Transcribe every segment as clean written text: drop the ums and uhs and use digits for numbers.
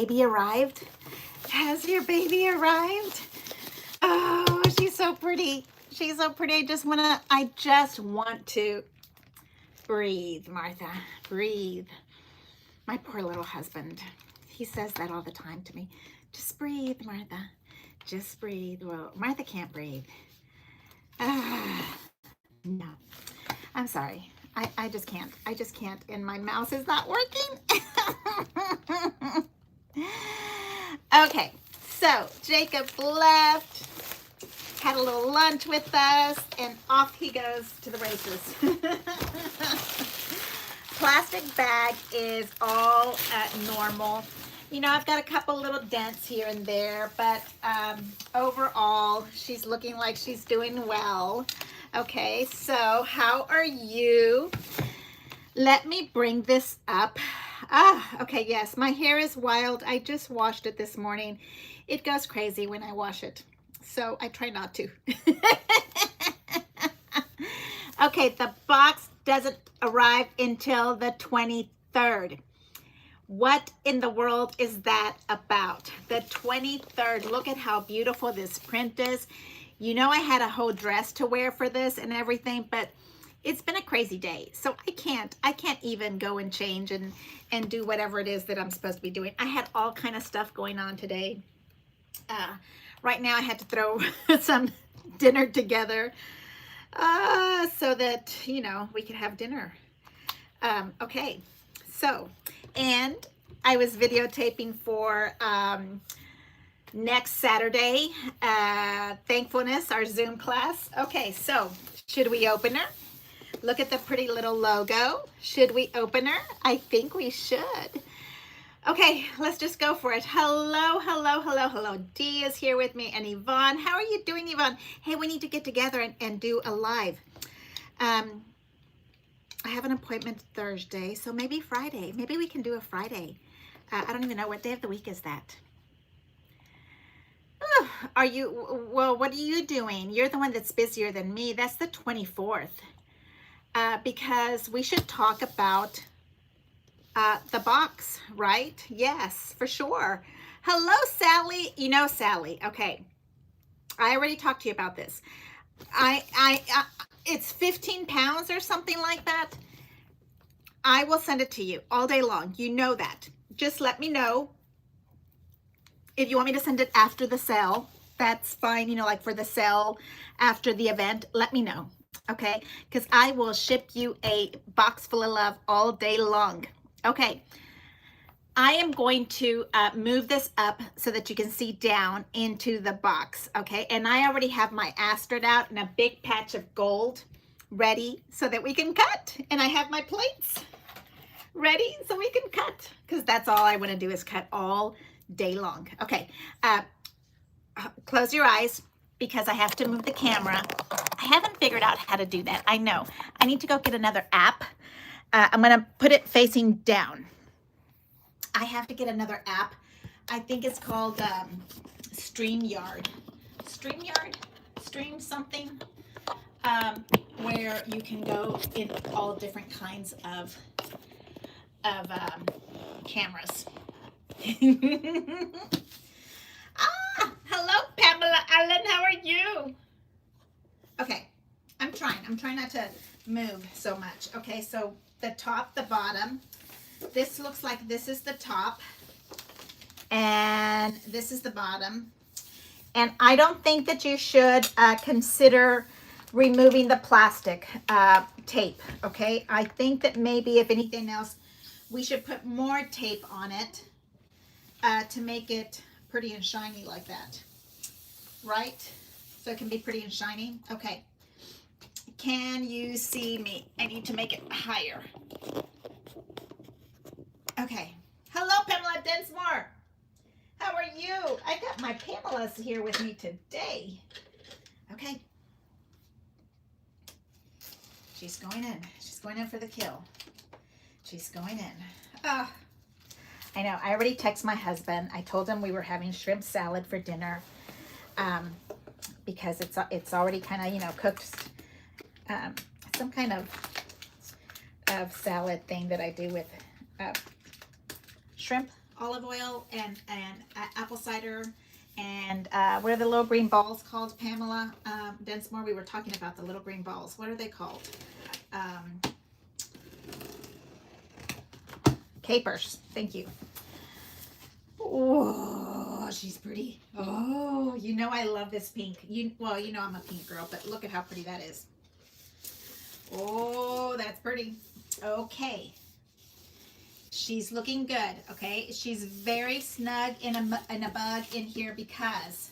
baby arrived? Has your baby arrived? Oh, she's so pretty. She's so pretty. I just want to breathe, Martha. Breathe. My poor little husband. He says that all the time to me. Just breathe, Martha. Just breathe. Well, Martha can't breathe. No. I'm sorry. I just can't. I just can't. And my mouse is not working. Okay. So Jacob left, had a little lunch with us, and off he goes to the races. Plastic bag is all normal. You know, I've got a couple little dents here and there, but overall, she's looking like she's doing well. Okay, so how are you? Let me bring this up. Okay, yes, my hair is wild. I just washed it this morning. It goes crazy when I wash it, so I try not to. Okay, the box doesn't arrive until the 23rd. What in the world is that about? The 23rd. Look at how beautiful this print is. You know, I had a whole dress to wear for this and everything, but it's been a crazy day. So I can't even go and change and do whatever it is that I'm supposed to be doing. I had all kind of stuff going on today. Right now I had to throw some dinner together so that, you know, we could have dinner. Okay, so, and I was videotaping for next Saturday, Thankfulness, our Zoom class. Okay, so should we open her? Look at the pretty little logo. Should we open her? I think we should. Okay, let's just go for it. Hello, hello, hello, hello. Dee is here with me, and Yvonne. How are you doing, Yvonne? Hey, we need to get together and do a live. I have an appointment Thursday, so maybe Friday. Maybe we can do a Friday. I don't even know what day of the week is that. Are you, well, what are you doing? You're the one that's busier than me. That's the 24th. Because we should talk about the box, right? Yes, for sure. Hello, Sally. You know Sally. Okay. I already talked to you about this. It's 15 pounds or something like that. I will send it to you all day long. You know that. Just let me know. If you want me to send it after the sale, that's fine. You know, like for the sale after the event, let me know. Okay, because I will ship you a box full of love all day long. Okay, I am going to move this up so that you can see down into the box. Okay, and I already have my astrid out and a big patch of gold ready so that we can cut. And I have my plates ready so we can cut, because that's all I want to do is cut all day long. Okay, close your eyes, because I have to move the camera. I haven't figured out how to do that. I know. I need to go get another app. I'm going to put it facing down. I have to get another app. I think it's called StreamYard. Stream something, where you can go in all different kinds of cameras. Hello, Pamela Allen. How are you? Okay, I'm trying not to move so much. Okay, so the top, the bottom. This looks like this is the top, and this is the bottom. And I don't think that you should consider removing the plastic tape. Okay, I think that maybe if anything else, we should put more tape on it to make it pretty and shiny like that, right? So it can be pretty and shiny. Okay. Can you see me? I need to make it higher. Okay. Hello, Pamela Densmore. How are you? I got my Pamela's here with me today. Okay. She's going in. She's going in for the kill. She's going in. Oh, I know. I already texted my husband. I told him we were having shrimp salad for dinner, because it's already kind of, you know, cooked. Some kind of salad thing that I do with shrimp. olive oil and apple cider. And what are the little green balls called, Pamela Densmore? We were talking about the little green balls. What are they called? Capers. Thank you. Oh, she's pretty. Oh, you know I love this pink. Well, you know I'm a pink girl, but look at how pretty that is. Oh, that's pretty. Okay. She's looking good, okay? She's very snug in a bug in here because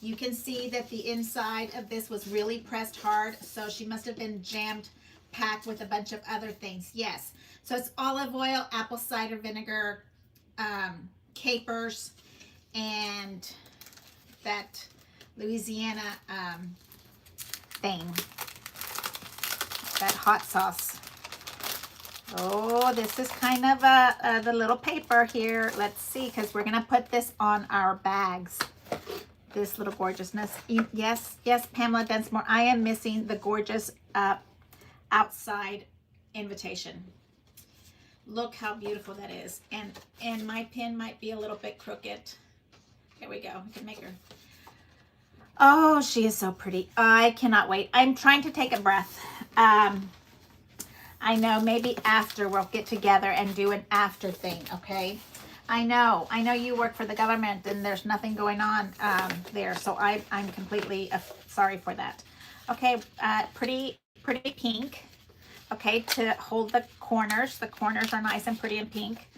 you can see that the inside of this was really pressed hard, so she must have been jammed packed with a bunch of other things. Yes. So it's olive oil, apple cider vinegar, capers, and that Louisiana thing, that hot sauce. Oh, this is kind of the little paper here. Let's see, because we're going to put this on our bags. This little gorgeousness. Yes, Pamela Densmore. I am missing the gorgeous outside invitation. Look how beautiful that is. And my pin might be a little bit crooked. There we go. We can make her. Oh, she is so pretty. I cannot wait. I'm trying to take a breath. I know maybe after we'll get together and do an after thing, okay? I know you work for the government and there's nothing going on there, so I'm completely sorry for that. Okay, pretty pink, okay, to hold the corners. The corners are nice and pretty and pink.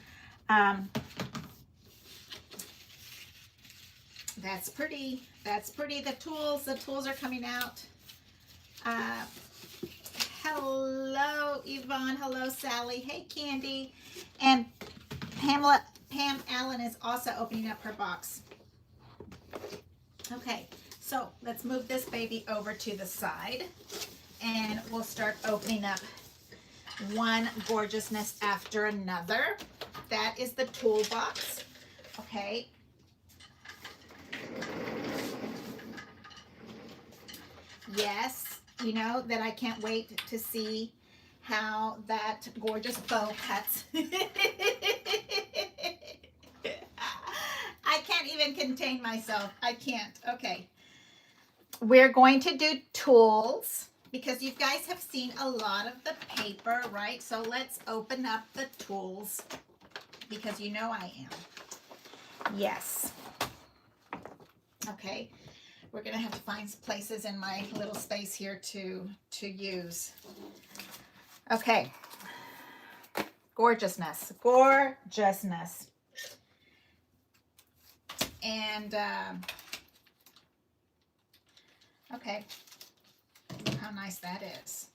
That's pretty. The tools are coming out. Hello, Yvonne. Hello, Sally. Hey, Candy. And Pam Allen is also opening up her box. Okay, so let's move this baby over to the side and we'll start opening up one gorgeousness after another. That is the toolbox. Okay. Yes. You know that I can't wait to see how that gorgeous bow cuts. I can't even contain myself. I can't. Okay. We're going to do tools because you guys have seen a lot of the paper, right? So let's open up the tools because you know I am. Yes. Okay. We're going to have to find places in my little space here to use. Okay. Gorgeousness. And, okay. Look how nice that is.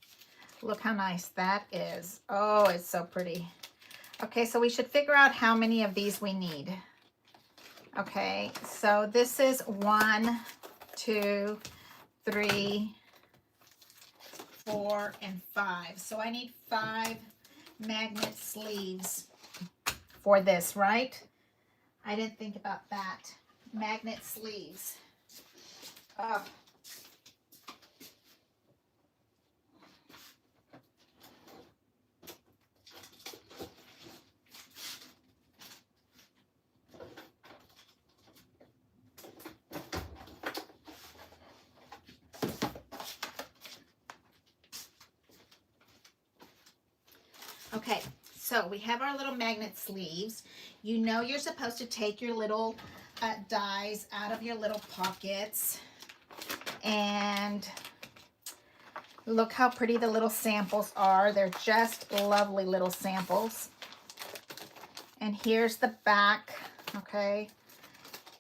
Look how nice that is. Oh, it's so pretty. Okay, so we should figure out how many of these we need. Okay, so this is 1, 2, 3, 4, and 5. So I need 5 magnet sleeves for this, right? I didn't think about that. Magnet sleeves. Oh. Okay, so we have our little magnet sleeves. You know you're supposed to take your little dies out of your little pockets. And look how pretty the little samples are. They're just lovely little samples. And here's the back, okay?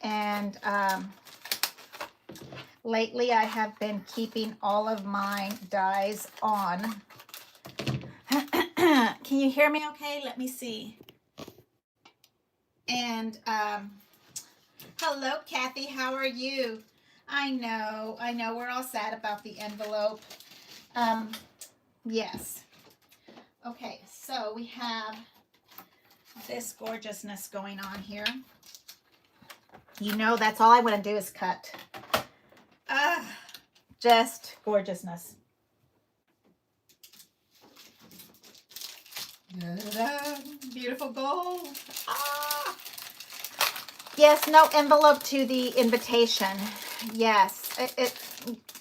And lately I have been keeping all of my dies on. Can you hear me okay? Let me see. And hello, Kathy. How are you? I know. We're all sad about the envelope. Yes. Okay, so we have this gorgeousness going on here. You know, that's all I want to do is cut. Just gorgeousness. Da-da-da. Beautiful gold. Yes, no envelope to the invitation. Yes,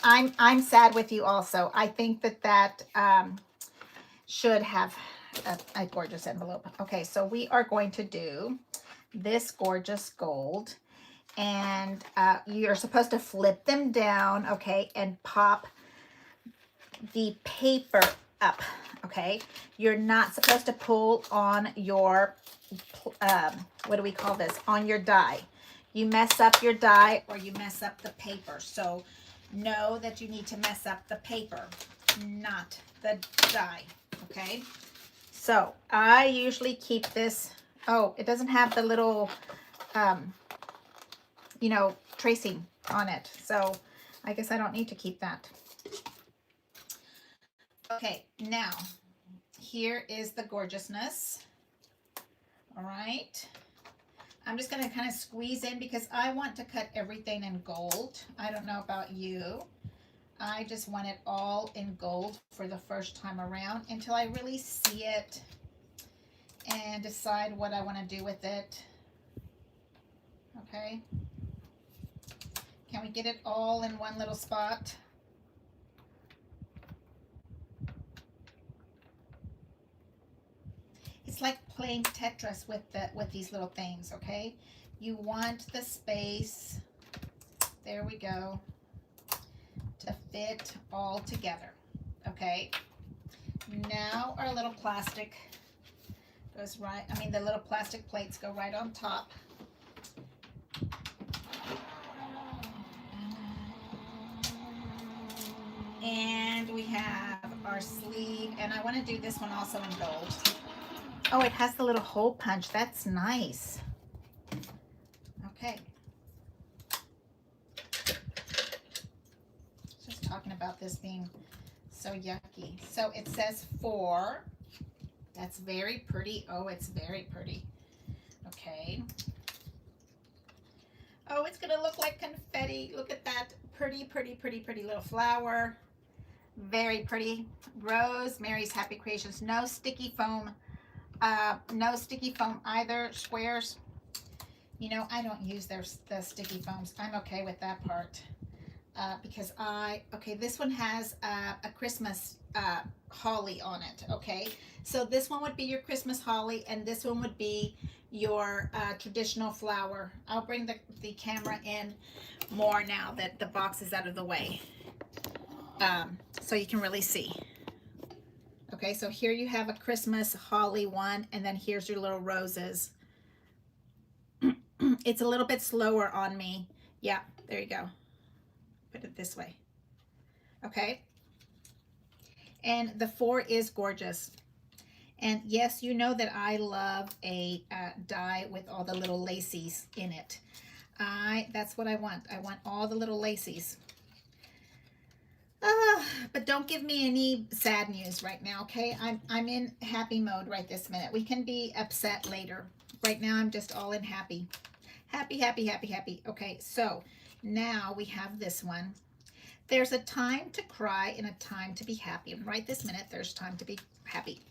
I'm sad with you also. I think that should have a gorgeous envelope. Okay, so we are going to do this gorgeous gold, and you're supposed to flip them down, okay, and pop the paper up, okay? You're not supposed to pull on your, what do we call this? On your die. You mess up your die or you mess up the paper. So know that you need to mess up the paper, not the die, okay? So I usually keep this, oh, it doesn't have the little, you know, tracing on it. So I guess I don't need to keep that. Okay, now here is the gorgeousness. All right. I'm just going to kind of squeeze in because I want to cut everything in gold. I don't know about you. I just want it all in gold for the first time around until I really see it and decide what I want to do with it. Okay. Can we get it all in one little spot? It's like playing Tetris with these little things, okay? You want the space, there we go, to fit all together, okay? Now our little plastic goes right, I mean the little plastic plates go right on top. And we have our sleeve, and I want to do this one also in gold. Oh, it has the little hole punch. That's nice. Okay. Just talking about this being so yucky. So it says 4. That's very pretty. Oh, it's very pretty. Okay. Oh, it's going to look like confetti. Look at that. Pretty, pretty, pretty, pretty little flower. Very pretty. Rosemary's Happy Creations. No sticky foam. No sticky foam either. Squares. You know, I don't use the sticky foams. I'm okay with that part. Because okay, this one has a Christmas holly on it, okay? So this one would be your Christmas holly, and this one would be your traditional flower. I'll bring the camera in more now that the box is out of the way, so you can really see. Okay, so here you have a Christmas holly one, and then here's your little roses. It's a little bit slower on me. Yeah, there you go. Put it this way. Okay. And the 4 is gorgeous. And yes, you know that I love a die with all the little lacies in it. That's what I want. I want all the little lacies. But don't give me any sad news right now, okay? I'm in happy mode right this minute. We can be upset later. Right now, I'm just all in happy. Happy, happy, happy, happy. Okay, so now we have this one. There's a time to cry and a time to be happy. And right this minute, there's time to be happy.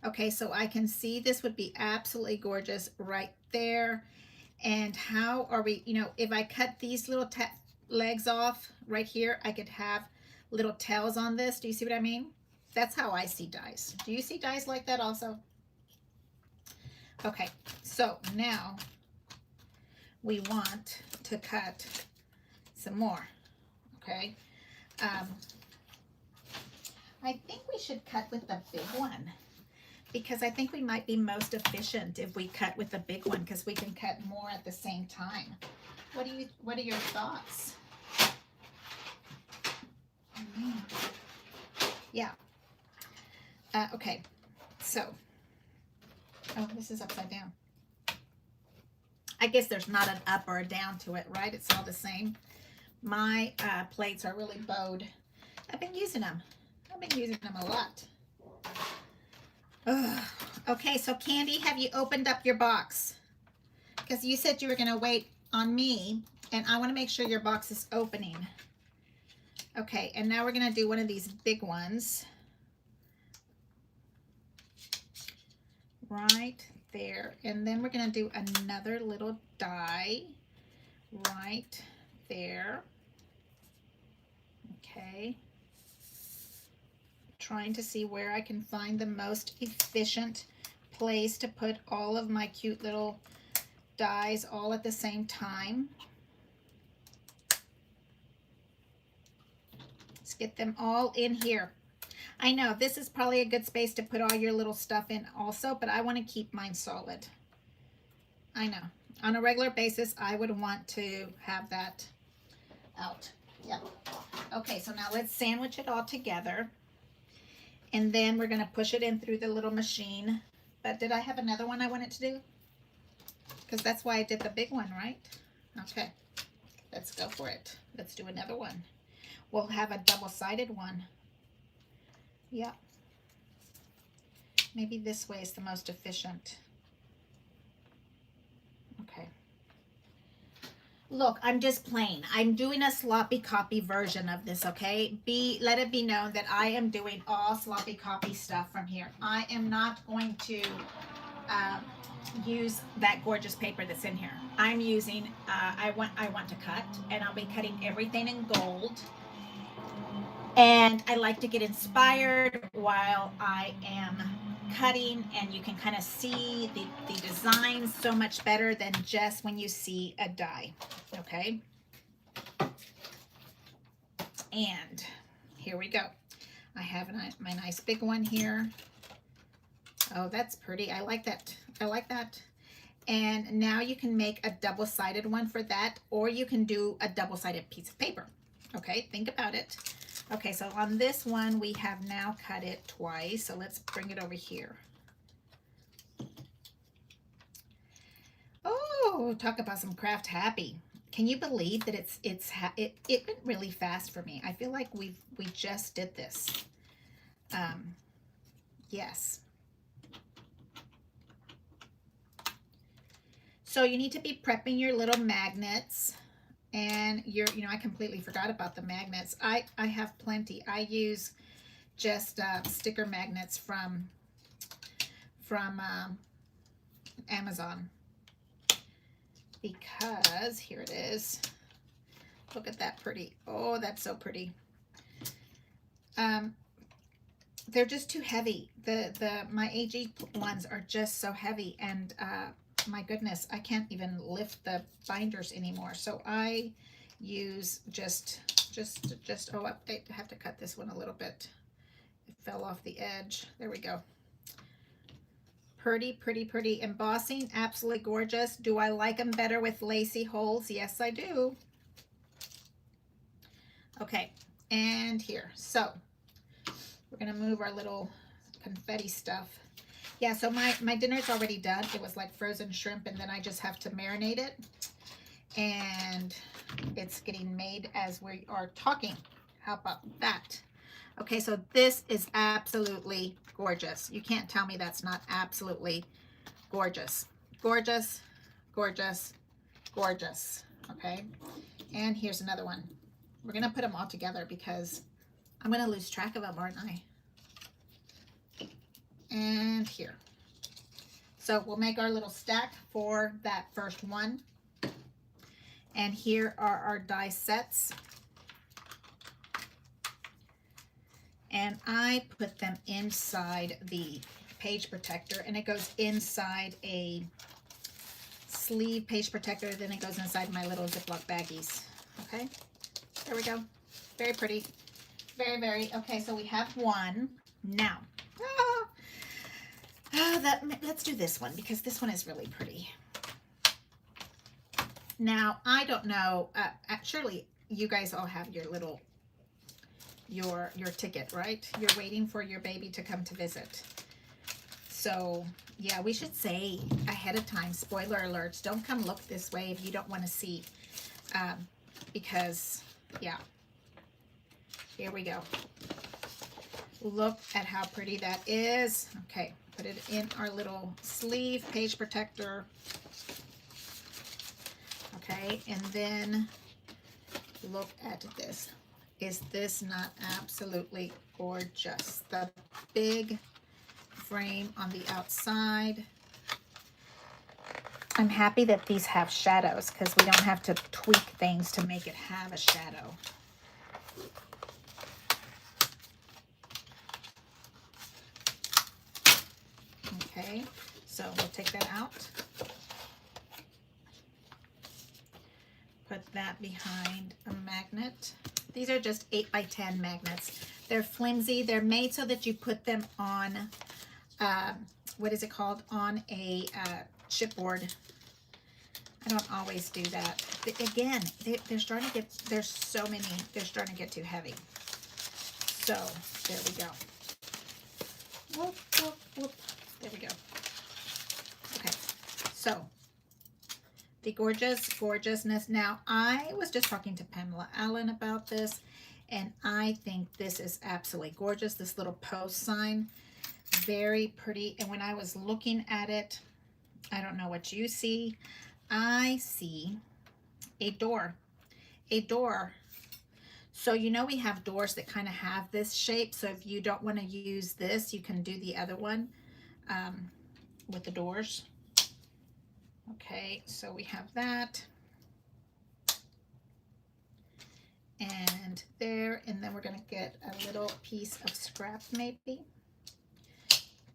Okay, so I can see this would be absolutely gorgeous right there. And how are we, you know, if I cut these little legs off right here, I could have little tails on this. Do you see what I mean? That's how I see dies. Do you see dies like that also? Okay, so now we want to cut some more, okay? I think we should cut with the big one because I think we might be most efficient if we cut with the big one because we can cut more at the same time. What are your thoughts? Yeah. Okay, so, oh, this is upside down. I guess there's not an up or a down to it, right? It's all the same. My plates are really bowed. I've been using them. I've been using them a lot. Ugh. Okay, so Candy, have you opened up your box? Because you said you were going to wait on me, and I want to make sure your box is opening. Okay, and now we're going to do one of these big ones. Right there. And then we're going to do another little die right there. Okay. Trying to see where I can find the most efficient place to put all of my cute little dies all at the same time. Let's get them all in here. I know this is probably a good space to put all your little stuff in also, but I want to keep mine solid. I know. On a regular basis, I would want to have that out. Yeah. Okay, so now let's sandwich it all together. And then we're going to push it in through the little machine. But did I have another one I wanted to do? Because that's why I did the big one, right? Okay, let's go for it. Let's do another one. We'll have a double-sided one. Yeah. Maybe this way is the most efficient. Okay. Look, I'm just playing. I'm doing a sloppy copy version of this, okay? Let it be known that I am doing all sloppy copy stuff from here. I am not going to use that gorgeous paper that's in here. I'm using, I want to cut, and I'll be cutting everything in gold. And I like to get inspired while I am cutting, and you can kind of see the design so much better than just when you see a die. Okay, and here we go. I have my nice big one here. Oh, that's pretty. I like that. I like that. And now you can make a double-sided one for that, or you can do a double-sided piece of paper. Okay, think about it. Okay, so on this one, we have now cut it twice. So let's bring it over here. Oh, talk about some craft happy. Can you believe that it went really fast for me? I feel like we just did this. Yes. So you need to be prepping your little magnets. And I completely forgot about the magnets. I have plenty. I use just sticker magnets from Amazon, because here it is. Look at that pretty. Oh, that's so pretty. They're just too heavy. My AG ones are just so heavy, and my goodness, I can't even lift the binders anymore. So I use just oh, I have to cut this one a little bit. It fell off the edge. There we go. Pretty, pretty, pretty. Embossing, absolutely gorgeous. Do I like them better with lacy holes? Yes, I do. Okay, and here. So we're gonna move our little confetti stuff. Yeah, so my dinner's already done. It was like frozen shrimp, and then I just have to marinate it. And it's getting made as we are talking. How about that? Okay, so this is absolutely gorgeous. You can't tell me that's not absolutely gorgeous. Gorgeous, gorgeous, gorgeous. Okay, and here's another one. We're going to put them all together because I'm going to lose track of them, aren't I? And here. So we'll make our little stack for that first one. And here are our die sets. And I put them inside the page protector, and it goes inside a sleeve page protector, then it goes inside my little Ziploc baggies. Okay, there we go. Very pretty. Very, very. Okay, so we have one. Now, let's do this one because this one is really pretty. Now, I don't know, surely you guys all have your little, your ticket, right? You're waiting for your baby to come to visit. So, yeah, we should say ahead of time, spoiler alerts, don't come look this way if you don't want to see, because, yeah, here we go. Look at how pretty that is. Okay, put it in our little sleeve page protector. Okay, and then look at this. Is this not absolutely gorgeous? The big frame on the outside. I'm happy that these have shadows because we don't have to tweak things to make it have a shadow. Okay, so we'll take that out. Put that behind a magnet. These are just 8 by 10 magnets. They're flimsy. They're made so that you put them on, what is it called? On a chipboard. I don't always do that. Again, they're starting to get, there's so many, they're starting to get too heavy. So there we go. Whoop, whoop, whoop. There we go. Okay, so the gorgeousness. Now, I was just talking to Pamela Allen about this, and I think this is absolutely gorgeous. This little post sign, very pretty. And when I was looking at it, I don't know what you see. I see a door. So you know we have doors that kind of have this shape. So if you don't want to use this, you can do the other one with the doors. Okay, so we have that. And there, and then we're going to get a little piece of scrap maybe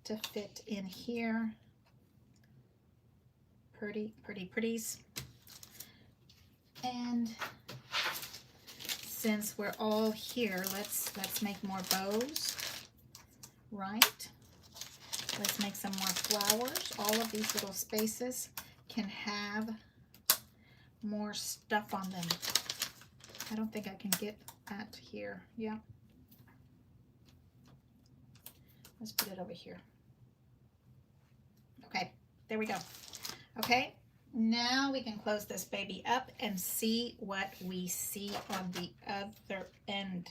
to fit in here. Pretties. And since we're all here, let's make more bows, right? Let's make some more flowers. All of these little spaces can have more stuff on them. I don't think I can get that here. Yeah. Let's put it over here. Okay, there we go. Okay, now we can close this baby up and see what we see on the other end.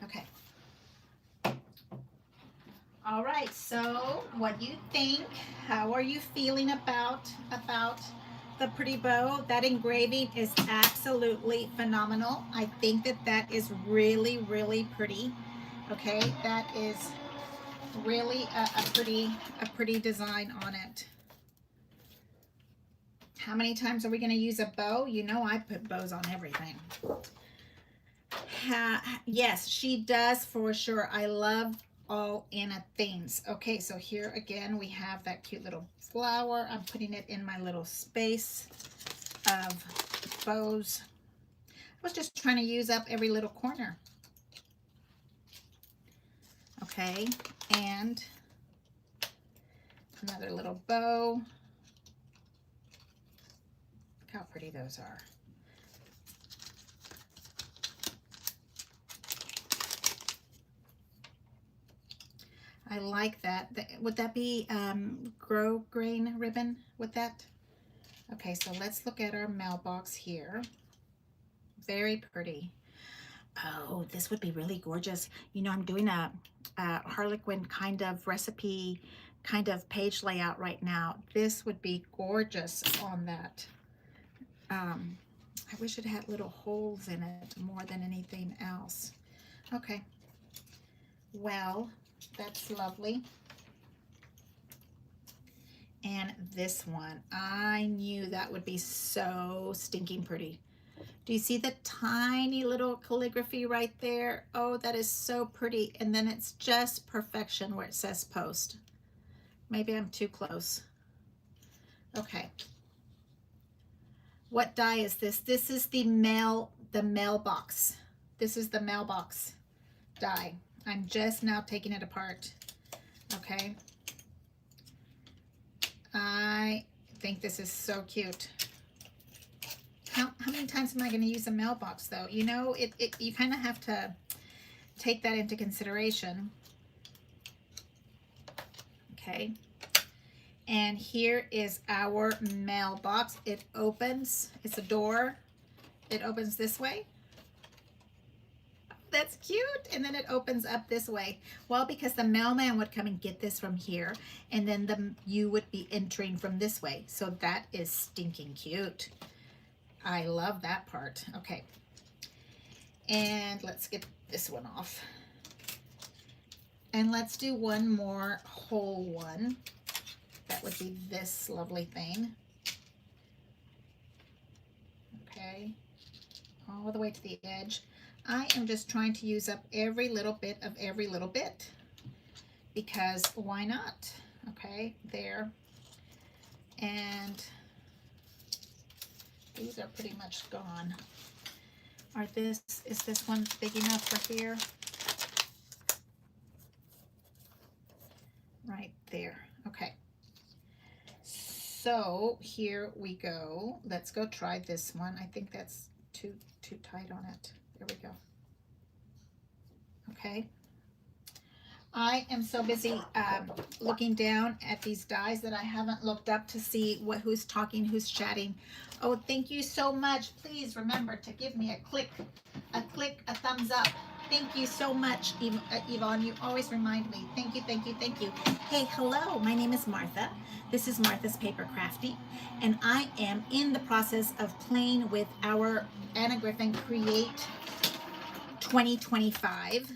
Okay. All right, so what do you think? How are you feeling about the pretty bow? That engraving is absolutely phenomenal. I think that is really, really pretty. Okay, that is really a pretty design on it. How many times are we going to use a bow? You know I put bows on everything. Yes, she does for sure. I love all in a themes. Okay, so here again we have that cute little flower. I'm putting it in my little space of bows. I was just trying to use up every little corner. Okay, and another little bow. Look how pretty those are. I like that. Would that be grow grain ribbon with that? Okay, so let's look at our mailbox here. Very pretty. Oh, this would be really gorgeous. You know, I'm doing a Harlequin kind of recipe, kind of page layout right now. This would be gorgeous on that. I wish it had little holes in it more than anything else. Okay. Well, that's lovely. And this one, I knew that would be so stinking pretty. Do you see the tiny little calligraphy right there? Oh, that is so pretty. And then it's just perfection where it says post. Maybe I'm too close. Okay. What die is this? This is the mailbox. This is the mailbox die. I'm just now taking it apart. Okay. I think this is so cute. How many times am I going to use a mailbox though? You know, you kind of have to take that into consideration. Okay. And here is our mailbox. It opens, it's a door. It opens this way. That's cute. And then it opens up this way. Well, because the mailman would come and get this from here, and then you would be entering from this way. So that is stinking cute. I love that part. Okay. And let's get this one off. And let's do one more whole one. That would be this lovely thing. Okay, all the way to the edge. I am just trying to use up every little bit of every little bit, because why not? Okay, there. And these are pretty much gone. Is this one big enough for here? Right there. Okay. So here we go. Let's go try this one. I think that's too tight on it. There we go. Okay. I am so busy looking down at these dies that I haven't looked up to see who's talking, who's chatting. Oh, thank you so much. Please remember to give me a click, a thumbs up. Thank you so much, Yvonne. You always remind me. Thank you, thank you, thank you. Hey, hello. My name is Martha. This is Martha's Paper Crafty, and I am in the process of playing with our Anna Griffin Create 2025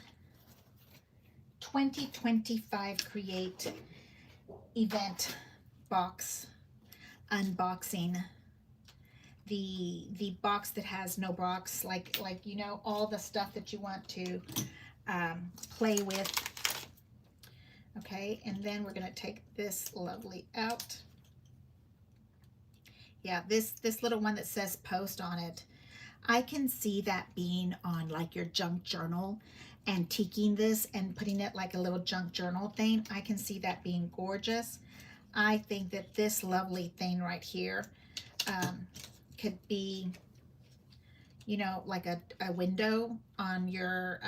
Create event box unboxing. The box that has no box, like you know, all the stuff that you want to play with. Okay, and then we're gonna take this lovely out. Yeah, this little one that says post on it, I can see that being on like your junk journal, antiquing this and putting it like a little junk journal thing. I can see that being gorgeous. I think that this lovely thing right here could be, you know, like a window on your,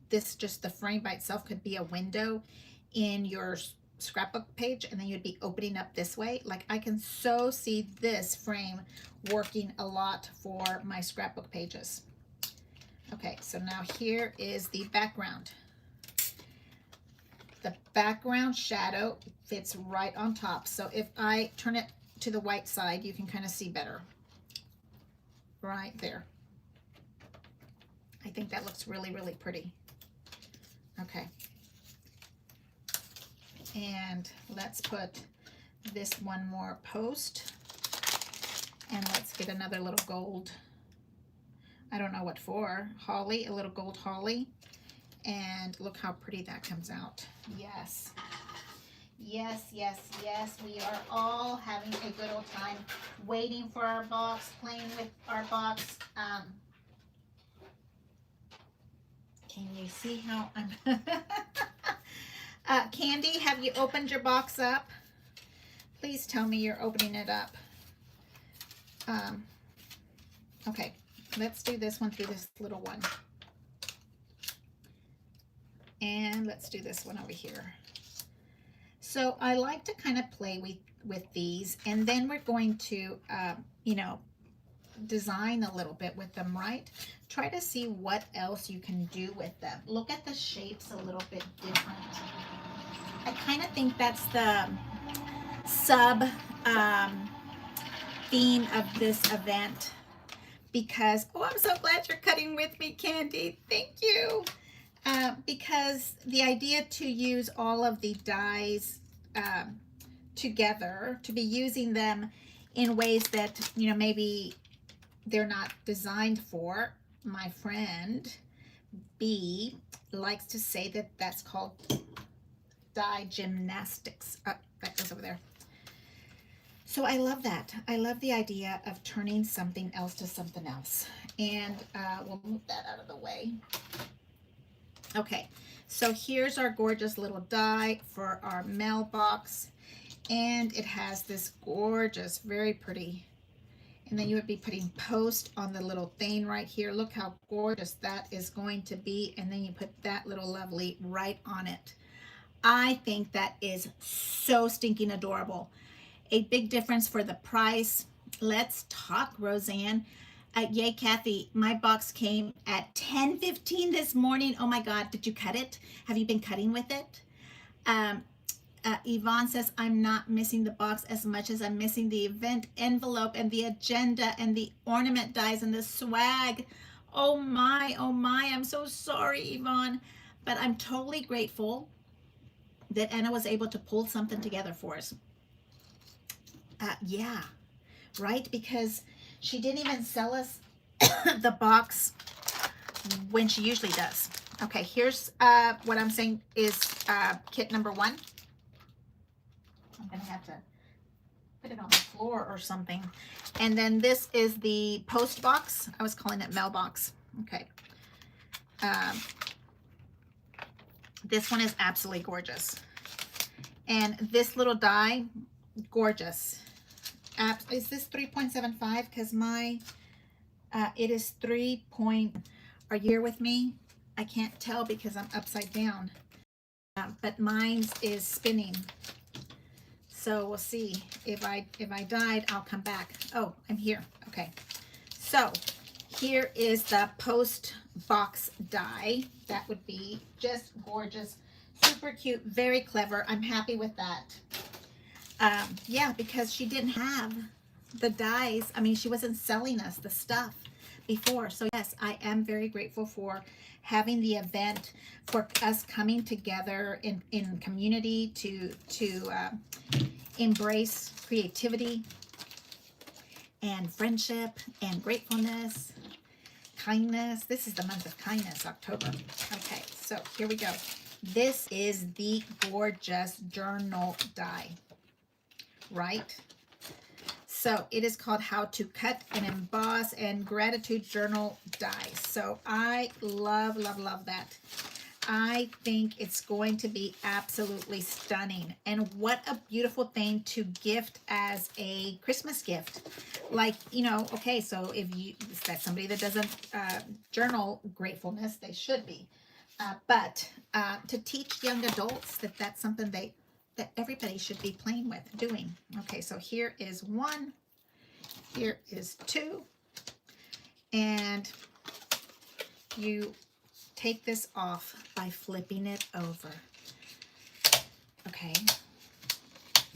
this just the frame by itself could be a window in your scrapbook page, and then you'd be opening up this way. Like I can so see this frame working a lot for my scrapbook pages. Okay, so now here is the background. The background shadow fits right on top. So if I turn it to the white side, you can kind of see better. Right there. I think that looks really, really pretty. Okay. And let's put this one more post, and let's get another little gold, I don't know what for, holly, a little gold holly, and look how pretty that comes out. Yes, yes, yes, yes, we are all having a good old time waiting for our box, playing with our box. Can you see how I'm Candy, have you opened your box up? Please tell me you're opening it up. Okay, let's do this one through this little one. And let's do this one over here. So I like to kind of play with these, and then we're going to, you know, design a little bit with them, right? Try to see what else you can do with them. Look at the shapes a little bit different. I kind of think that's the sub theme of this event, because, oh, I'm so glad you're cutting with me, Candy. Thank you. Because the idea to use all of the dies together, to be using them in ways that, you know, maybe they're not designed for. My friend B likes to say that that's called die gymnastics. That goes over there. So I love that. I love the idea of turning something else to something else. And we'll move that out of the way. Okay, so here's our gorgeous little die for our mailbox. And it has this gorgeous, very pretty, and then you would be putting post on the little thing right here. Look how gorgeous that is going to be. And then you put that little lovely right on it. I think that is so stinking adorable. A big difference for the price. Let's talk, Roseanne. Yay, Kathy, my box came at 10:15 this morning. Oh my God, did you cut it? Have you been cutting with it? Yvonne says, I'm not missing the box as much as I'm missing the event envelope and the agenda and the ornament dies and the swag. Oh my, I'm so sorry, Yvonne. But I'm totally grateful that Anna was able to pull something together for us. Yeah, right? Because she didn't even sell us the box when she usually does. Okay, here's what I'm saying is kit number 1. I'm gonna have to put it on the floor or something. And then this is the post box. I was calling it mailbox. Okay. This one is absolutely gorgeous. And this little die, gorgeous. Is this 3.75? Because my, it is 3. Are you here with me? I can't tell because I'm upside down. But mine's is spinning. So we'll see. If I died, I'll come back. Oh, I'm here. Okay. So here is the post box die. That would be just gorgeous. Super cute. Very clever. I'm happy with that. Yeah, because she didn't have the dies. I mean, she wasn't selling us the stuff before. So yes, I am very grateful for having the event, for us coming together in community to embrace creativity and friendship and gratefulness, kindness. This is the month of kindness, October. Okay, so here we go. This is the gorgeous journal die, right? So it is called How to Cut and Emboss and Gratitude Journal Die. So I love, love, love that. I think it's going to be absolutely stunning. And what a beautiful thing to gift as a Christmas gift. Like, you know, okay, so if that's somebody that doesn't journal gratefulness, they should be. But to teach young adults that that's something that everybody should be playing with, doing. Okay, so here is 1. Here is 2. And you take this off by flipping it over. Okay.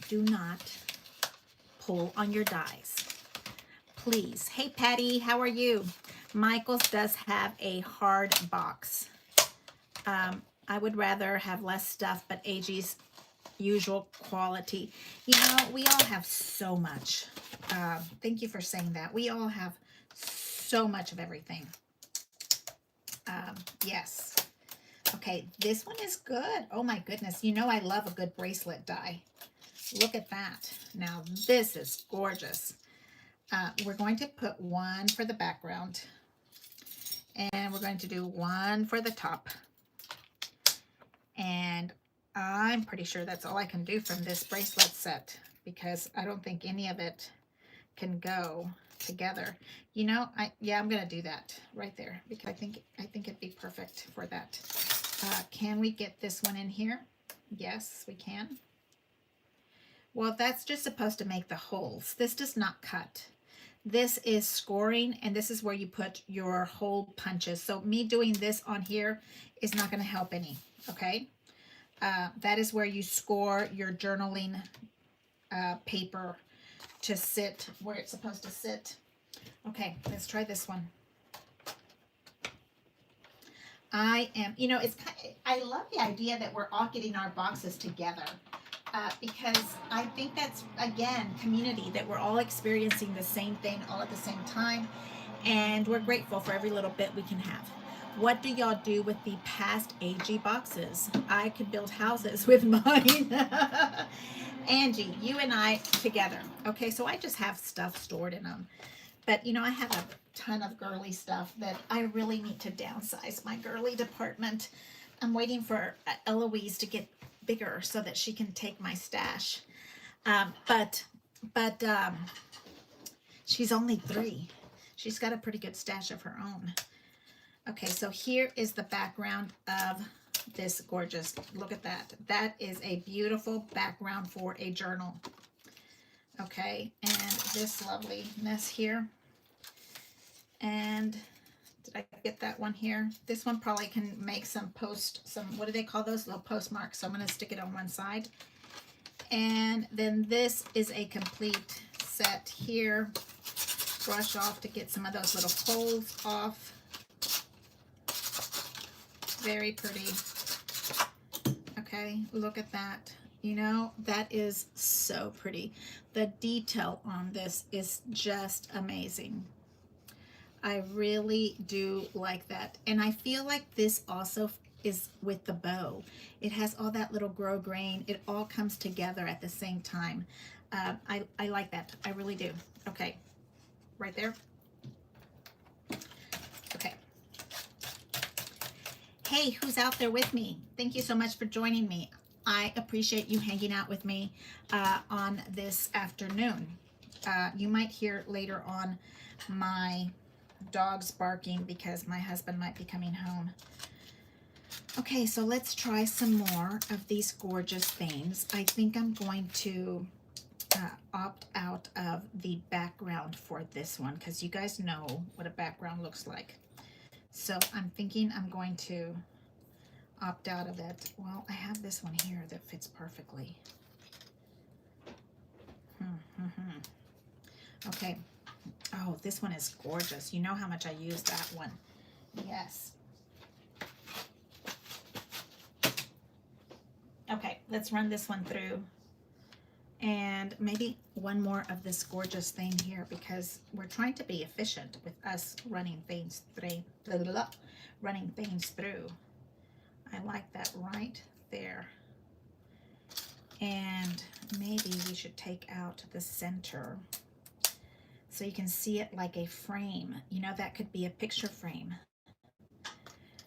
Do not pull on your dies. Please. Hey, Patty, how are you? Michael's does have a hard box. I would rather have less stuff, but AG's usual quality. You know, we all have so much. Thank you for saying that. We all have so much of everything. Yes. Okay, this one is good. Oh my goodness. You know I love a good bracelet die. Look at that. Now this is gorgeous. We're going to put 1 for the background. And we're going to do 1 for the top. And I'm pretty sure that's all I can do from this bracelet set, because I don't think any of it can go together. You know, I'm gonna do that right there, because I think it'd be perfect for that. Can we get this one in here? Yes, we can. Well, that's just supposed to make the holes. This does not cut. This is scoring, and this is where you put your hole punches. So me doing this on here is not going to help any, okay? That is where you score your journaling paper to sit where it's supposed to sit. Okay, let's try this one. You know, it's kind of, I love the idea that we're all getting our boxes together. Because I think that's, again, community, that we're all experiencing the same thing all at the same time, and we're grateful for every little bit we can have. What do y'all do with the past AG boxes? I could build houses with mine. Angie, you and I together. Okay, so I just have stuff stored in them. But, you know, I have a ton of girly stuff that I really need to downsize my girly department. I'm waiting for Eloise to get bigger so that she can take my stash. But she's only 3. She's got a pretty good stash of her own. Okay, so here is the background of this gorgeous, look at that. That is a beautiful background for a journal. Okay, and this loveliness here. And did I get that one here? This one probably can make some what do they call those? Little postmarks. So I'm going to stick it on one side. And then this is a complete set here. Brush off to get some of those little holes off. Very pretty. Okay, look at that. You know, that is so pretty. The detail on this is just amazing. I really do like that. And I feel like this also is with the bow. It has all that little grosgrain. It all comes together at the same time. I like that. I really do. Okay, right there. Okay. Hey, who's out there with me? Thank you so much for joining me. I appreciate you hanging out with me on this afternoon. You might hear later on my dogs barking because my husband might be coming home. Okay, so let's try some more of these gorgeous things. I think I'm going to opt out of the background for this one because you guys know what a background looks like. So I'm thinking I'm going to opt out of it. Well, I have this one here that fits perfectly. Okay. Oh, this one is gorgeous. You know how much I use that one. Yes. Okay, let's run this one through. And maybe one more of this gorgeous thing here because we're trying to be efficient with us running things through. Running things through. I like that right there. And maybe we should take out the center so you can see it like a frame. You know, that could be a picture frame.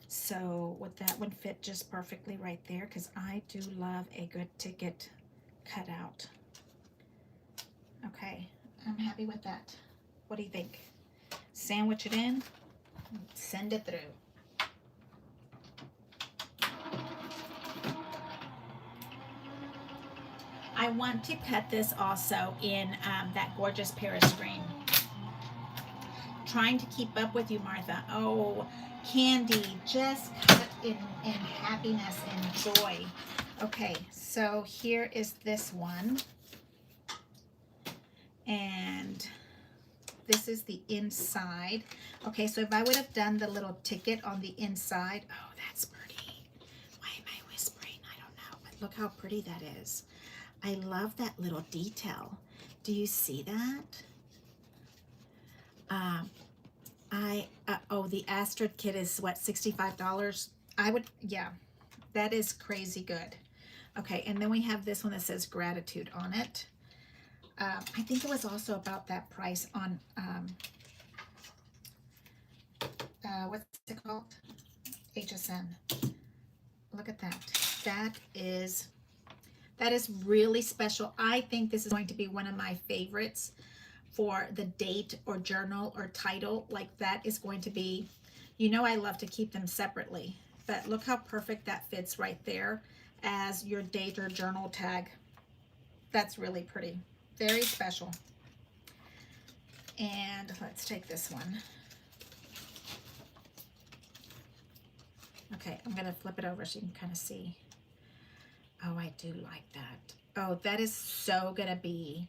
So would that one fit just perfectly right there? Because I do love a good ticket cutout. Okay, I'm happy with that. What do you think? Sandwich it in, send it through. I want to cut this also in that gorgeous Paris green. Trying to keep up with you, Martha. Oh, Candy, just cut in happiness and joy. Okay, so here is this one. And this is the inside. Okay, so if I would have done the little ticket on the inside, oh, that's pretty. Why am I whispering? I don't know, but look how pretty that is. I love that little detail. Do you see that? Oh, the Astrid kit is what, $65? I would, yeah, that is crazy good. Okay, and then we have this one that says gratitude on it. I think it was also about that price on, what's it called? HSN. Look at that. That is really special. I think this is going to be one of my favorites for the date or journal or title. Like that is going to be, you know, I love to keep them separately, but look how perfect that fits right there as your date or journal tag. That's really pretty. Very special. And let's take this one. Okay, I'm going to flip it over so you can kind of see. Oh, I do like that. Oh, that is so going to be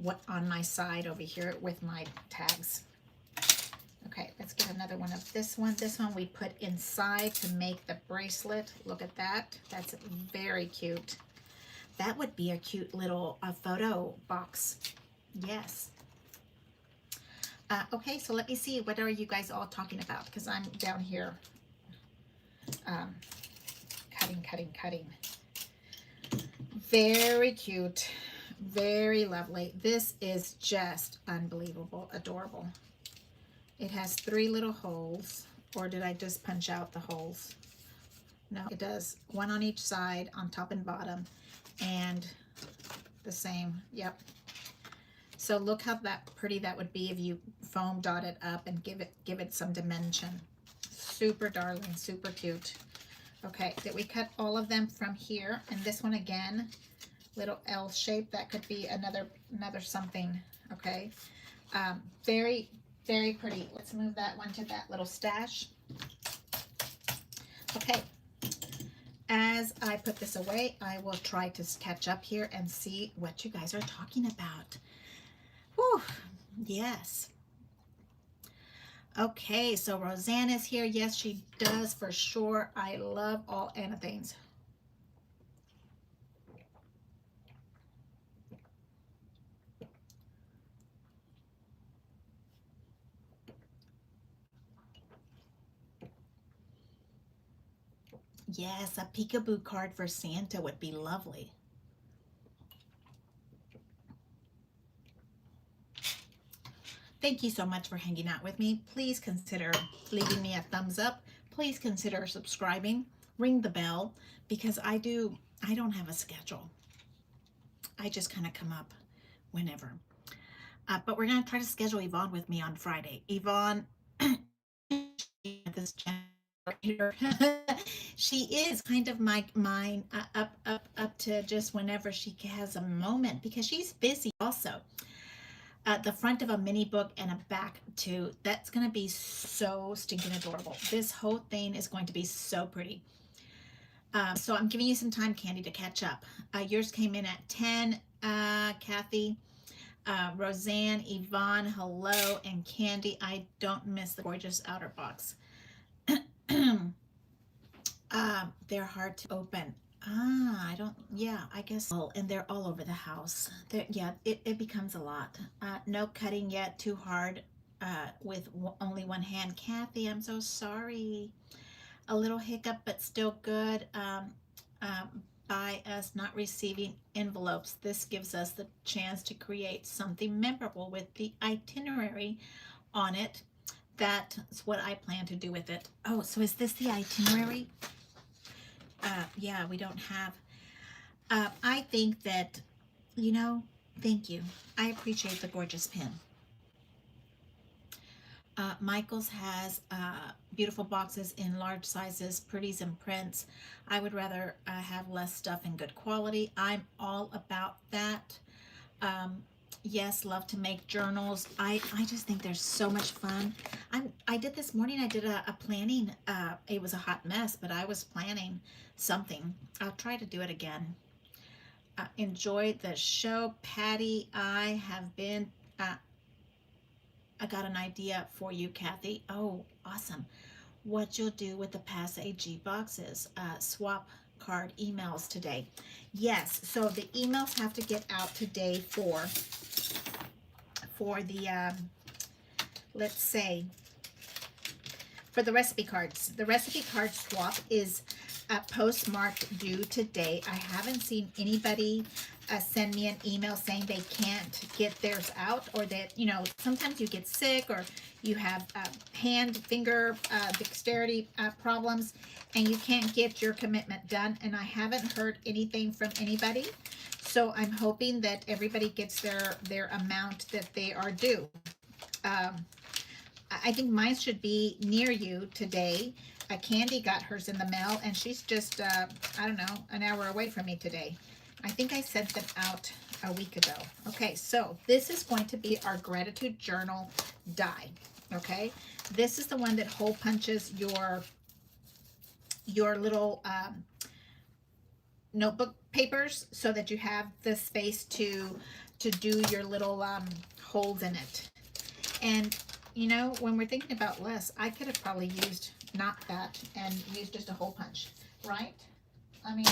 what on my side over here with my tags. Okay, let's get another one of this one. This one we put inside to make the bracelet. Look at that. That's very cute. That would be a cute little photo box. Yes. Okay, so let me see. What are you guys all talking about? Because I'm down here cutting. Very cute. Very lovely. This is just unbelievable. Adorable. It has 3 little holes. Or did I just punch out the holes? No, it does. 1 on each side, on top and bottom. And the same. Yep. So look how pretty that would be if you foam dot it up and give it some dimension. Super darling, super cute. Okay, did we cut all of them from here? And this one again, little L shape. That could be another something. Okay, very, very pretty. Let's move that one to that little stash. Okay. As I put this away, I will try to catch up here and see what you guys are talking about. Whew, yes. Okay, so Roseanne is here. Yes, she does for sure. I love all Anna things. Yes, a peekaboo card for Santa would be lovely. Thank you so much for hanging out with me. Please consider leaving me a thumbs up. Please consider subscribing. Ring the bell, because I don't have a schedule. I just kind of come up whenever. But we're going to try to schedule Yvonne with me on Friday. Yvonne, this here. She is kind of my mine, up to just whenever she has a moment, because she's busy also. The front of a mini book and a back too. That's going to be so stinking adorable. This whole thing is going to be so pretty. So I'm giving you some time, Candy, to catch up. Yours came in at 10, Kathy. Roseanne, Yvonne, hello, and Candy, I don't miss the gorgeous outer box. They're hard to open. I don't, yeah, I guess. And they're all over the house. Yeah, it becomes a lot. No cutting yet, too hard with only one hand. Kathy, I'm so sorry. A little hiccup, but still good. By us not receiving envelopes, this gives us the chance to create something memorable with the itinerary on it. That's what I plan to do with it. Oh, so is this the itinerary? Yeah, we don't have. I think that, thank you. I appreciate the gorgeous pen. Michael's has beautiful boxes in large sizes, pretties and prints. I would rather have less stuff in good quality. I'm all about that. Yes, love to make journals. I just think they're so much fun. I did this morning, I did a planning. It was a hot mess, but I was planning something. I'll try to do it again. Enjoy the show, Patty. I got an idea for you, Kathy. Oh, awesome. What you'll do with the Pass AG boxes. Swap card emails today. Yes, so the emails have to get out today for the, let's say, for the recipe cards. The recipe card swap is postmarked due today. I haven't seen anybody send me an email saying they can't get theirs out, or that, sometimes you get sick or you have finger dexterity problems and you can't get your commitment done. And I haven't heard anything from anybody. So I'm hoping that everybody gets their amount that they are due. I think mine should be near you today. Candy got hers in the mail, and she's just, I don't know, an hour away from me today. I think I sent them out a week ago. Okay, so this is going to be our gratitude journal die. Okay, this is the one that hole punches your little notebook papers so that you have the space to do your little holes in it. And when we're thinking about less, I could have probably used not that and used just a hole punch, right? I mean,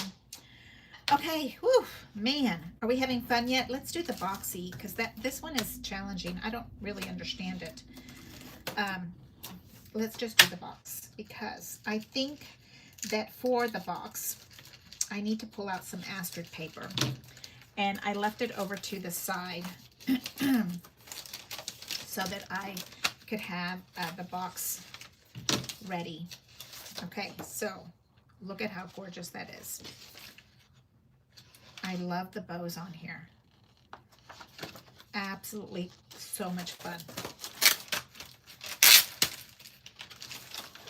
okay, whew, man, are we having fun yet? Let's do the boxy, because this one is challenging. I don't really understand it. Let's just do the box, because I think that for the box, I need to pull out some Astrid paper, and I left it over to the side so that I could have the box ready. Okay, so look at how gorgeous that is. I love the bows on here. Absolutely so much fun.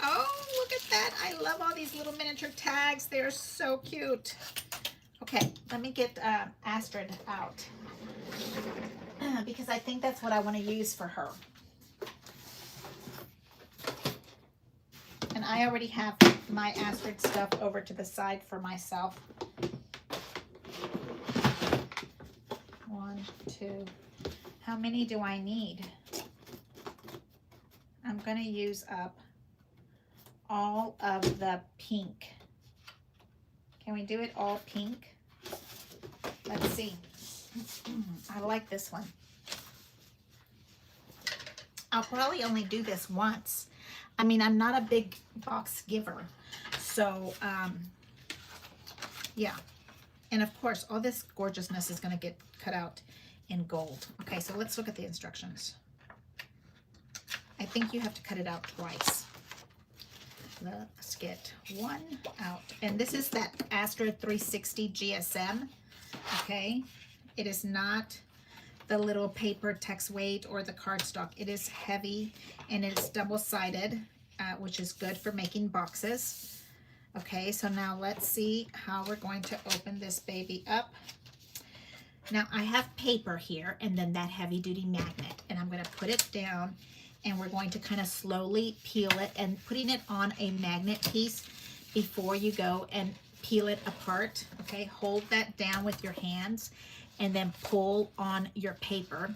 Oh, look at that. I love all these little miniature tags. They're so cute. Okay, let me get Astrid out because I think that's what I want to use for her. And I already have my Astrid stuff over to the side for myself. 1, 2. How many do I need? I'm going to use up all of the pink. Can we do it all pink? Let's see. I like this one. I'll probably only do this once. I mean, I'm not a big box giver. So, yeah. And of course, all this gorgeousness is going to get cut out in gold. Okay, so let's look at the instructions. I think you have to cut it out twice. Let's get one out. And this is that Astra 360 GSM. Okay, it is not the little paper text weight or the cardstock. It is heavy and it's double-sided, which is good for making boxes. Okay, so now let's see how we're going to open this baby up. Now I have paper here and then that heavy-duty magnet, and I'm going to put it down and we're going to kind of slowly peel it, and putting it on a magnet piece before you go and peel it apart. Okay, hold that down with your hands and then pull on your paper.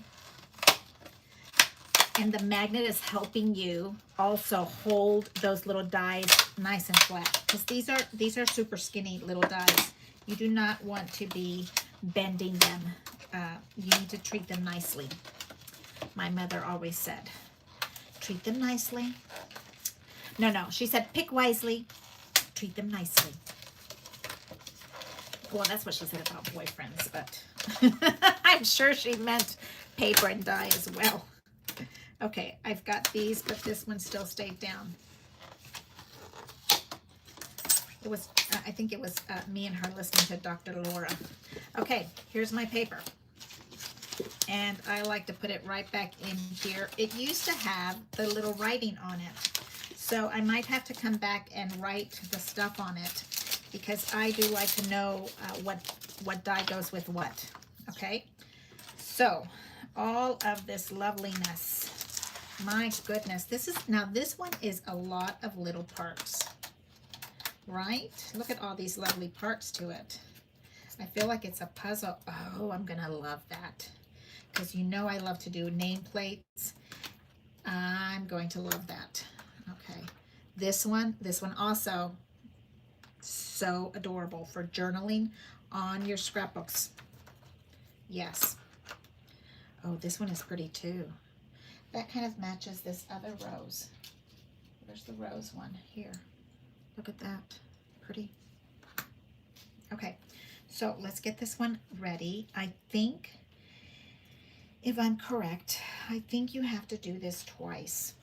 And the magnet is helping you also hold those little dies nice and flat, because these are super skinny little dies. You do not want to be bending them. You need to treat them nicely. My mother always said, treat them nicely. No, she said, pick wisely, treat them nicely. Well, that's what she said about boyfriends, but I'm sure she meant paper and die as well. Okay, I've got these, but this one still stayed down. It was, I think it was me and her listening to Dr. Laura. Okay, here's my paper. And I like to put it right back in here. It used to have the little writing on it. So I might have to come back and write the stuff on it, because I do like to know what die goes with what. Okay, so all of this loveliness. My goodness, this one is a lot of little parts, right? Look at all these lovely parts to it. I feel like it's a puzzle. Oh, I'm gonna love that, because you know I love to do nameplates. I'm going to love that. Okay, this one also so adorable for journaling on your scrapbooks. Yes. Oh, this one is pretty too. That kind of matches this other rose. Where's the rose one? Here. Look at that. Pretty. Okay, so let's get this one ready. I think, if I'm correct, I think you have to do this twice.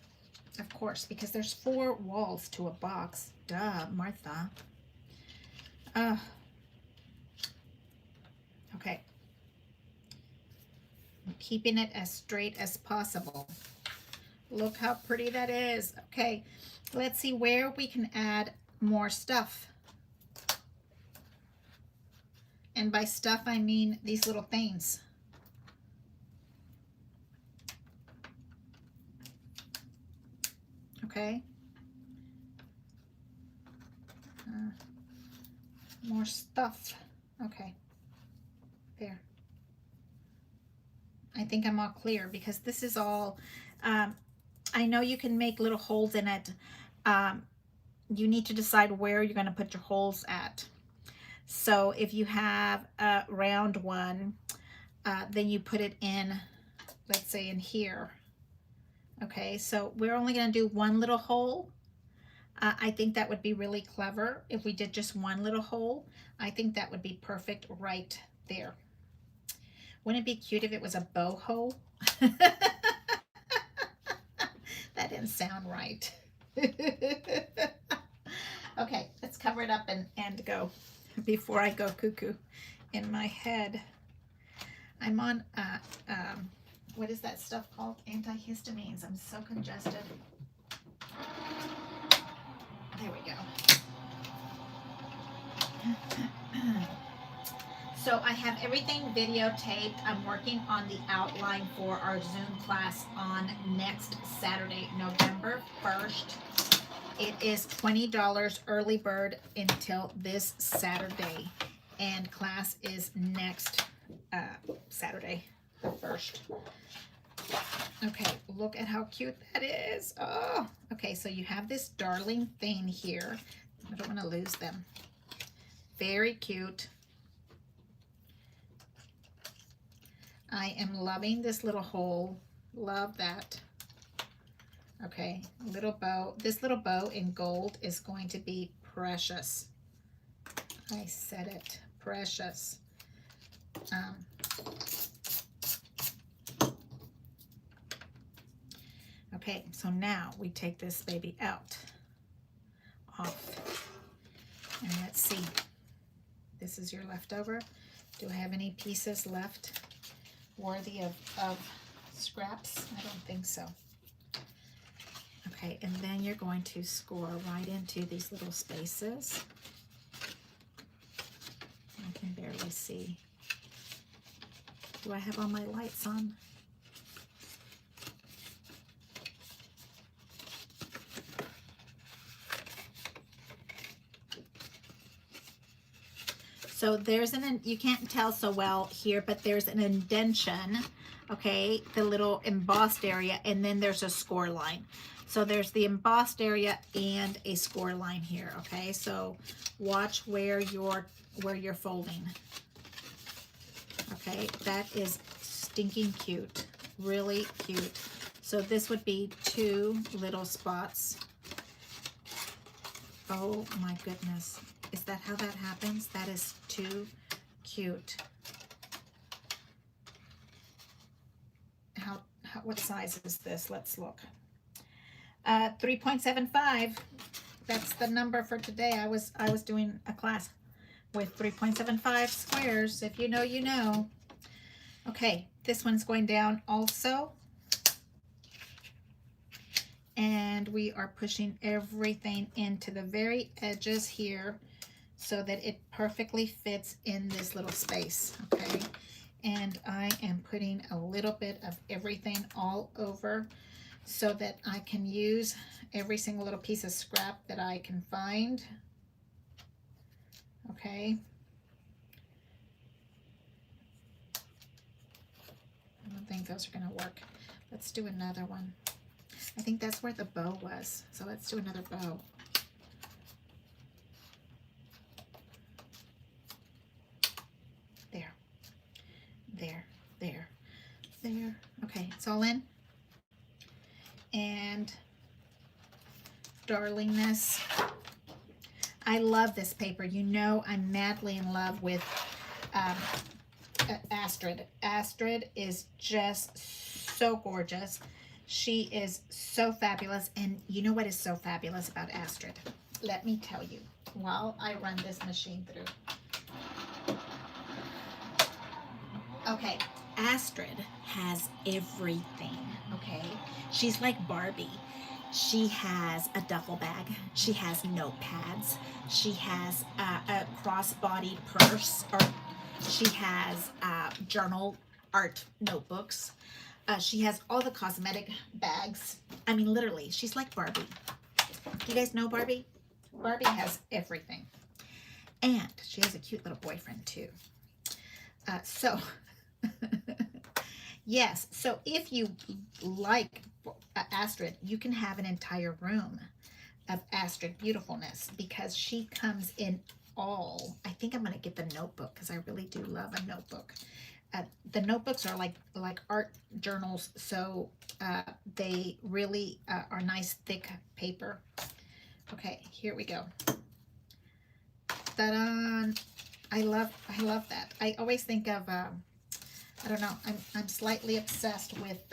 Of course, because there's 4 walls to a box. Duh, Martha. Okay. I'm keeping it as straight as possible. Look how pretty that is. Okay, let's see where we can add more stuff. And by stuff, I mean these little things. Okay. More stuff. Okay. There. I think I'm all clear, because this is all, I know you can make little holes in it. You need to decide where you're going to put your holes at. So if you have a round one, then you put it in, let's say in here. Okay, so we're only going to do one little hole. I think that would be really clever if we did just one little hole. I think that would be perfect right there. Wouldn't it be cute if it was a bow hole? That didn't sound right. Okay, let's cover it up and go before I go cuckoo in my head. I'm on, what is that stuff called? Antihistamines. I'm so congested. There we go. So I have everything videotaped. I'm working on the outline for our Zoom class on next Saturday, November 1st. It is $20 early bird until this Saturday. And class is next Saturday, the 1st. Okay, look at how cute that is. Oh, okay, so you have this darling thing here. I don't want to lose them. Very cute. I am loving this little hole. Love that. Okay, little bow. This little bow in gold is going to be precious. I said it, precious. Okay, so now we take this baby out, off, and let's see. This is your leftover. Do I have any pieces left worthy of scraps? I don't think so. Okay, and then you're going to score right into these little spaces. I can barely see. Do I have all my lights on? So there's you can't tell so well here, but there's an indentation, okay, the little embossed area, and then there's a score line. So there's the embossed area and a score line here, okay? So watch where you're folding. Okay, that is stinking cute, really cute. So this would be 2 little spots. Oh my goodness. Is that how that happens? That is too cute. What size is this? Let's look. 3.75. That's the number for today. I was doing a class with 3.75 squares. If you know, you know. Okay, this one's going down also. And we are pushing everything into the very edges here so that it perfectly fits in this little space, okay? And I am putting a little bit of everything all over so that I can use every single little piece of scrap that I can find, okay? I don't think those are gonna work. Let's do another one. I think that's where the bow was, so let's do another bow. There, there, there, there. Okay, it's all in. And darlingness, I love this paper. You know I'm madly in love with Astrid. Astrid is just so gorgeous. She is so fabulous. And you know what is so fabulous about Astrid? Let me tell you while I run this machine through. Okay, Astrid has everything, okay? She's like Barbie. She has a duffel bag. She has notepads. She has a cross-bodied purse, or she has journal art notebooks. She has all the cosmetic bags. I mean, literally, she's like Barbie. You guys know Barbie? Barbie has everything. And she has a cute little boyfriend, too. Yes, so if you like Astrid, you can have an entire room of Astrid beautifulness because she comes in all. I think I'm going to get the notebook because I really do love a notebook. The notebooks are like art journals, so they really are nice, thick paper. Okay, here we go. Ta-da! I love that. I always think of I don't know. I'm slightly obsessed with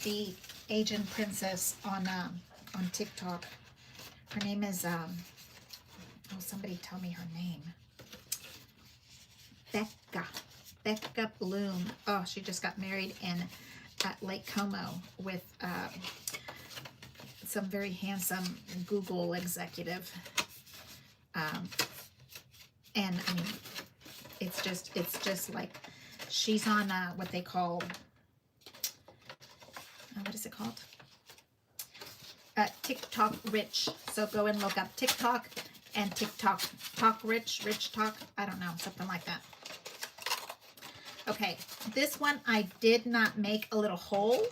the Asian princess on TikTok. Her name is oh, somebody tell me her name. Becca Bloom. Oh, she just got married at Lake Como with some very handsome Google executive. And I mean, it's just like she's on what they call what is it called? TikTok Rich. So go and look up TikTok and TikTok Talk Rich Talk. I don't know, something like that. Okay, this one I did not make a little hole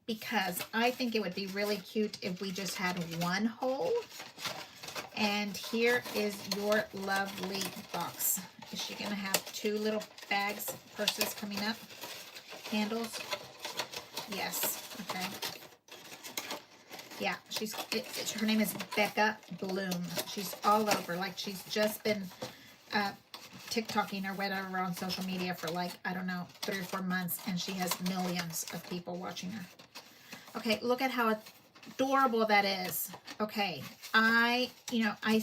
because I think it would be really cute if we just had one hole. And here is your lovely box. Is she gonna have 2 little bags, purses coming up? Handles? Yes, okay. Yeah, her name is Becca Bloom. She's all over. Like, she's just been TikToking or whatever on social media for like, I don't know, 3 or 4 months, and she has millions of people watching her. Okay, look at how adorable that is. Okay, I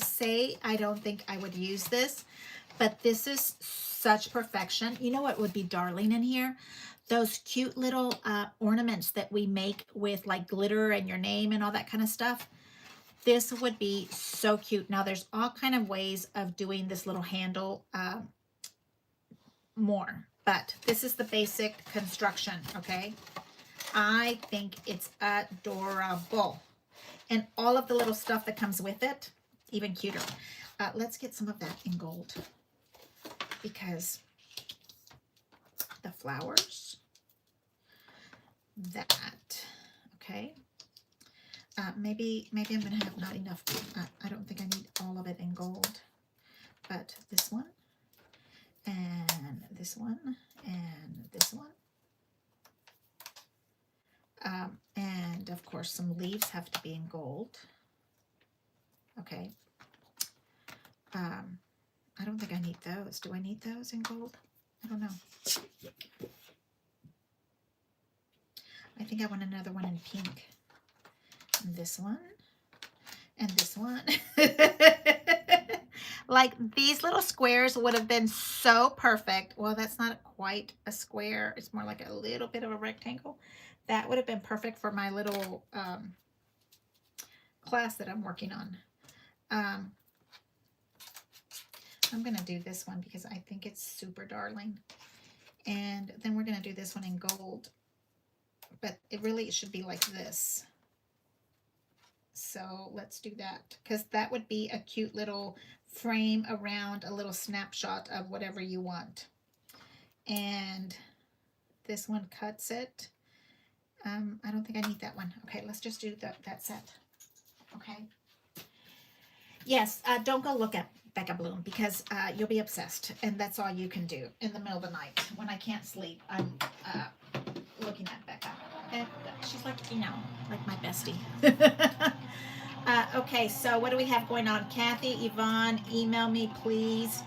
say I don't think I would use this, but this is such perfection. You know what would be darling in here? Those cute little ornaments that we make with like glitter and your name and all that kind of stuff. This would be so cute. Now there's all kind of ways of doing this little handle more, but this is the basic construction, okay? I think it's adorable. And all of the little stuff that comes with it, even cuter. Let's get some of that in gold, because the flowers, that, okay. Maybe I'm gonna have not enough. I don't think I need all of it in gold, but this one, and this one, and this one. And of course some leaves have to be in gold. Okay. I don't think I need those. Do I need those in gold? I don't know. I think I want another one in pink. And this one. And this one. Like, these little squares would have been so perfect. Well, that's not quite a square. It's more like a little bit of a rectangle. That would have been perfect for my little class that I'm working on. I'm going to do this one because I think it's super darling. And then we're going to do this one in gold. But it should be like this. So let's do that, because that would be a cute little frame around a little snapshot of whatever you want. And this one cuts it. I don't think I need that one. Okay, let's just do that set. Okay. Yes, don't go look at Becca Bloom, because you'll be obsessed, and that's all you can do in the middle of the night when I can't sleep. I'm looking at Becca. And she's like, like my bestie. Okay, so what do we have going on? Kathy, Yvonne, email me, please.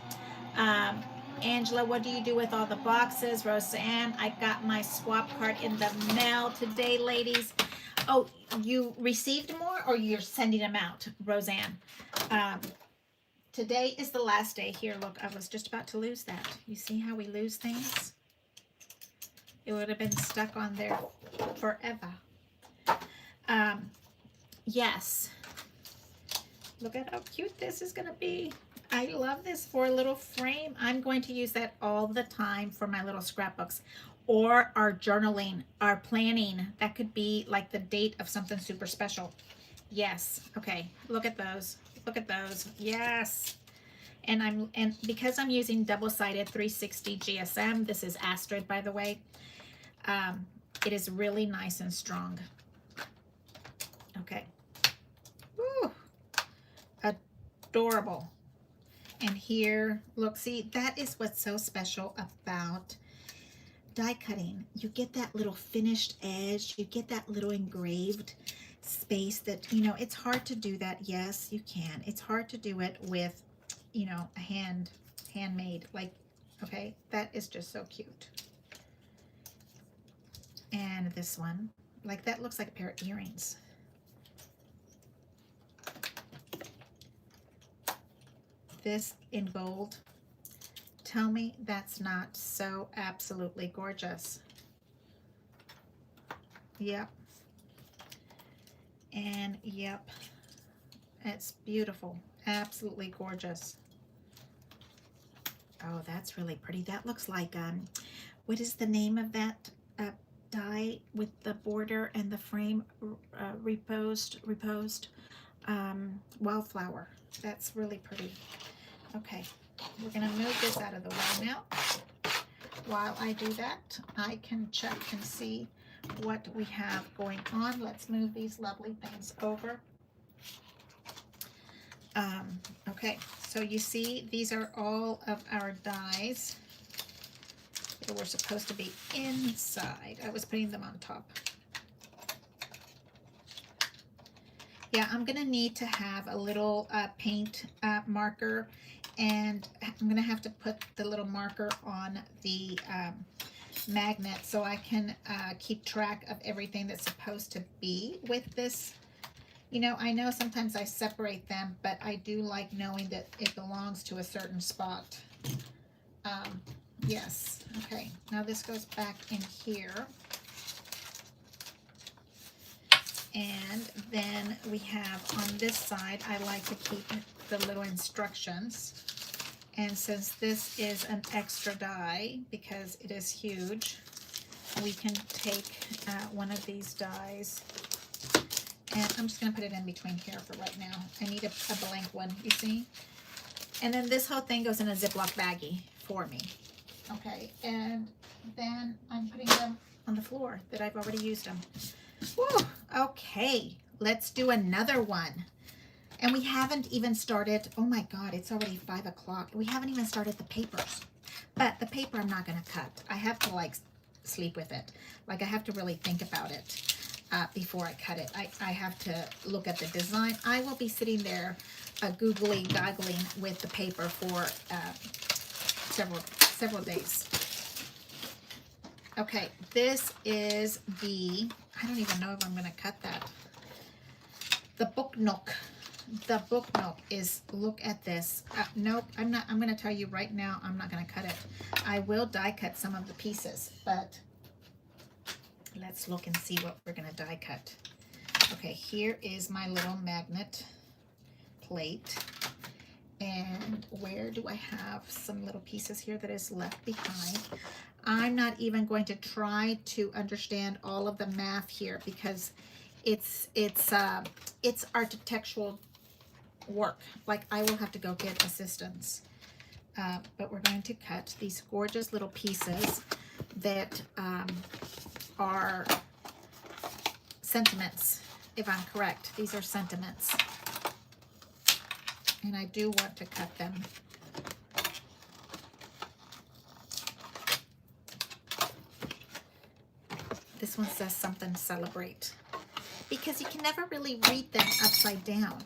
Angela, what do you do with all the boxes? Roseanne, I got my swap card in the mail today, ladies. Oh, you received more, or you're sending them out, Roseanne? Today is the last day. Here, look, I was just about to lose that. You see how we lose things? It would have been stuck on there forever. Yes. Look at how cute this is going to be. I love this for a little frame. I'm going to use that all the time for my little scrapbooks, or our journaling, our planning. That could be like the date of something super special. Yes. Okay. Look at those. Look at those. Yes. And because I'm using double-sided 360 GSM, this is Astrid, by the way. It is really nice and strong. Okay. Woo. Adorable. And here, look, see, that is what's so special about die cutting. You get that little finished edge. You get that little engraved space that, it's hard to do that. Yes, you can. It's hard to do it with, a handmade, like, okay, that is just so cute. And this one, like, that looks like a pair of earrings. This in gold. Tell me that's not so absolutely gorgeous. Yep. And yep, it's beautiful. Absolutely gorgeous. Oh, that's really pretty. That looks like, what is the name of that die with the border and the frame reposed wildflower. That's really pretty. Okay, we're gonna move this out of the way now. While I do that, I can check and see what we have going on. Let's move these lovely things over. Okay, so you see, these are all of our dies that were supposed to be inside. I was putting them on top. Yeah, I'm gonna need to have a little paint marker, and I'm gonna have to put the little marker on the magnet so I can keep track of everything that's supposed to be with this. You know, I know sometimes I separate them, but I do like knowing that it belongs to a certain spot. Yes, okay, now this goes back in here. And then we have on this side, I like to keep the little instructions. And since this is an extra die, because it is huge, we can take one of these dies. And I'm just going to put it in between here for right now. I need a blank one, you see? And then this whole thing goes in a Ziploc baggie for me. Okay, and then I'm putting them on the floor that I've already used them. Whew. Okay, let's do another one. And we haven't even started, oh my God, it's already 5 o'clock. We haven't even started the papers. But the paper I'm not going to cut. I have to like sleep with it. Like I have to really think about it before I cut it. I have to look at the design. I will be sitting there googling with the paper for several days. Okay, this is the, I don't even know if I'm going to cut that. The book nook. The book nook is, look at this. Nope, I'm not, I'm going to tell you right now, I'm not going to cut it. I will die cut some of the pieces, but let's look and see what we're going to die cut. Okay, here is my little magnet plate. And where do I have some little pieces here that is left behind? I'm not even going to try to understand all of the math here because it's architectural work. Like I will have to go get assistance. But we're going to cut these gorgeous little pieces that are sentiments, if I'm correct. These are sentiments. And I do want to cut them. This one says something celebrate. Because you can never really read them upside down.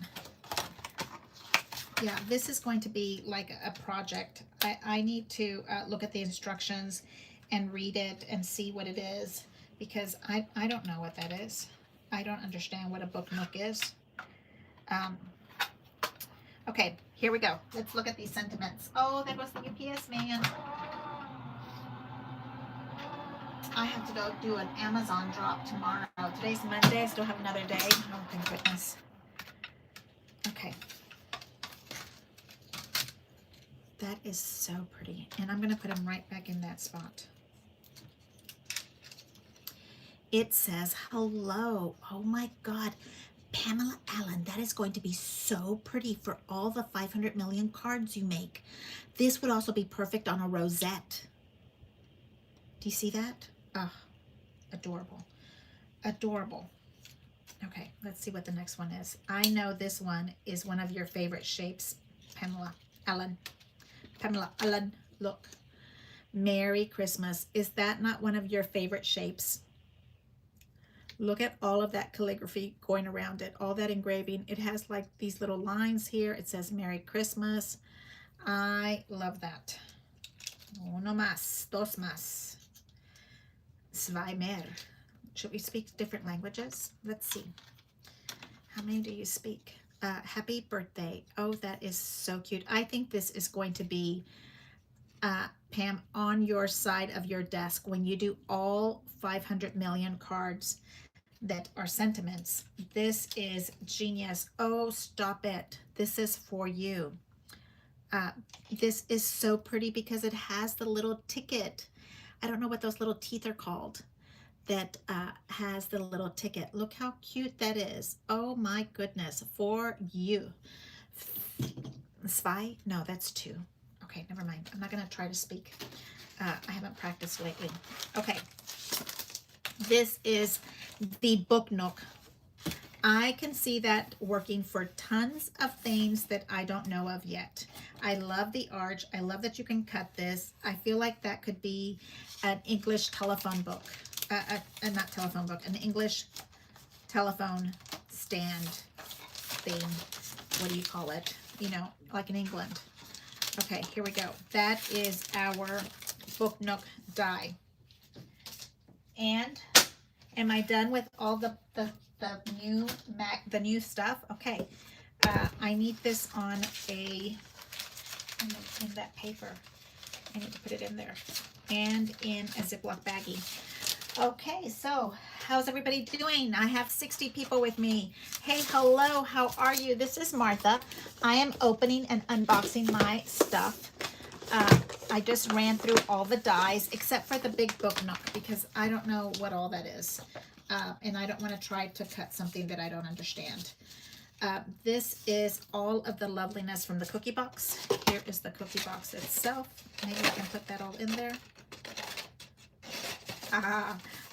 Yeah, this is going to be like a project. I need to look at the instructions and read it and see what it is. Because I don't know what that is. I don't understand what a book nook is. Okay, here we go. Let's look at these sentiments. Oh, there goes the UPS man. I have to go do an Amazon drop tomorrow. Today's Monday. I still have another day. Oh, thank goodness. Okay. That is so pretty. And I'm going to put them right back in that spot. It says hello. Oh my God. Pamela Allen, that is going to be so pretty for all the 500 million cards you make. This would also be perfect on a rosette. Do you see that? Oh, adorable. Adorable. Okay, let's see what the next one is. I know this one is one of your favorite shapes, Pamela Allen. Pamela Allen, look. Merry Christmas. Is that not one of your favorite shapes? Look at all of that calligraphy going around it, all that engraving. It has like these little lines here. It says Merry Christmas. I love that. Uno más, dos más. Zwei mehr. Should we speak different languages? Let's see. How many do you speak? Happy birthday. Oh, that is so cute. I think this is going to be, Pam, on your side of your desk when you do all 500 million cards that are sentiments. This is genius. Oh, stop it. This is for you. This is so pretty because it has the little ticket. I don't know what those little teeth are called that has the little ticket. Look how cute that is. Oh my goodness, for you. Zwei? No, that's two. Okay, never mind. I'm not going to try to speak. I haven't practiced lately. Okay. This is the book nook. I can see that working for tons of things that I don't know of yet. I love the arch. I love that you can cut this. I feel like that could be an English telephone book. Not telephone book, an English telephone stand. theme. What do you call it? You know, like in England. Okay, here we go. That is our Book Nook die. And am I done with all the new stuff? Okay. I need this on in that paper. I need to put it in there. And in a Ziploc baggie. Okay, so how's everybody doing? I have 60 people with me. Hey, hello, how are you? This is Martha. I am opening and unboxing my stuff. I just ran through all the dies except for the big Book Nook because I don't know what all that is. And I don't want to try to cut something that I don't understand. This is all of the loveliness from the cookie box. Here is the cookie box itself. Maybe I can put that all in there.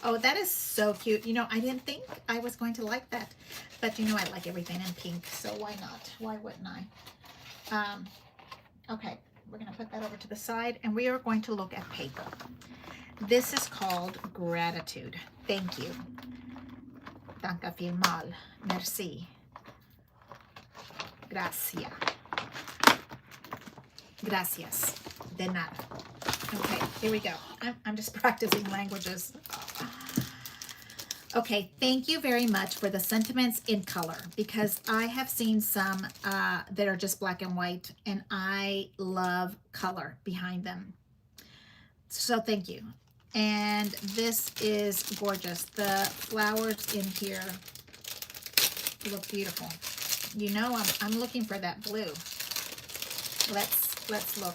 Oh, that is so cute. You know, I didn't think I was going to like that, but you know, I like everything in pink, so why not? Why wouldn't I? Okay, we're going to put that over to the side, and we are going to look at paper. This is called Gratitude. Thank you. Danke vielmals. Merci. Gracias. Gracias. De nada. Okay, here we go. I'm just practicing languages. Okay, thank you very much for the sentiments in color because I have seen some that are just black and white, and I love color behind them. So thank you. And this is gorgeous. The flowers in here look beautiful. You know, I'm looking for that blue. Let's look.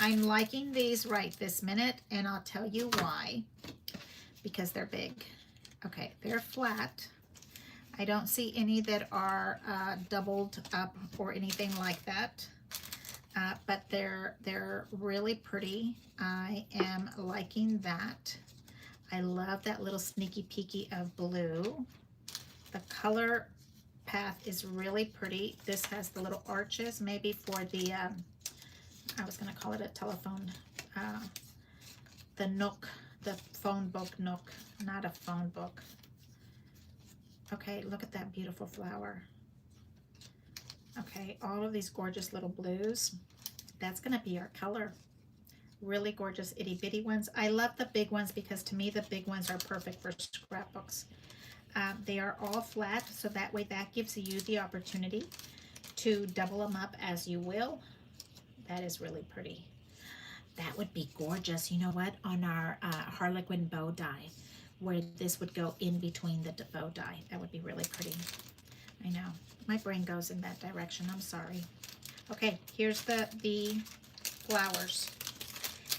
I'm liking these right this minute, and I'll tell you why. Because they're big. Okay, they're flat. I don't see any that are doubled up or anything like that. But they're really pretty. I am liking that. I love that little sneaky peeky of blue. The color path is really pretty. This has the little arches, maybe for the I was going to call it a telephone, the nook, the phone book nook, not a phone book. Okay, look at that beautiful flower. Okay, all of these gorgeous little blues. That's going to be our color. Really gorgeous itty bitty ones. I love the big ones because to me the big ones are perfect for scrapbooks. They are all flat, so that way that gives you the opportunity to double them up as you will. That is really pretty. That would be gorgeous, you know what, on our Harlequin bow die, where this would go in between the bow die. That would be really pretty. I know. My brain goes in that direction. I'm sorry. Okay, here's the flowers.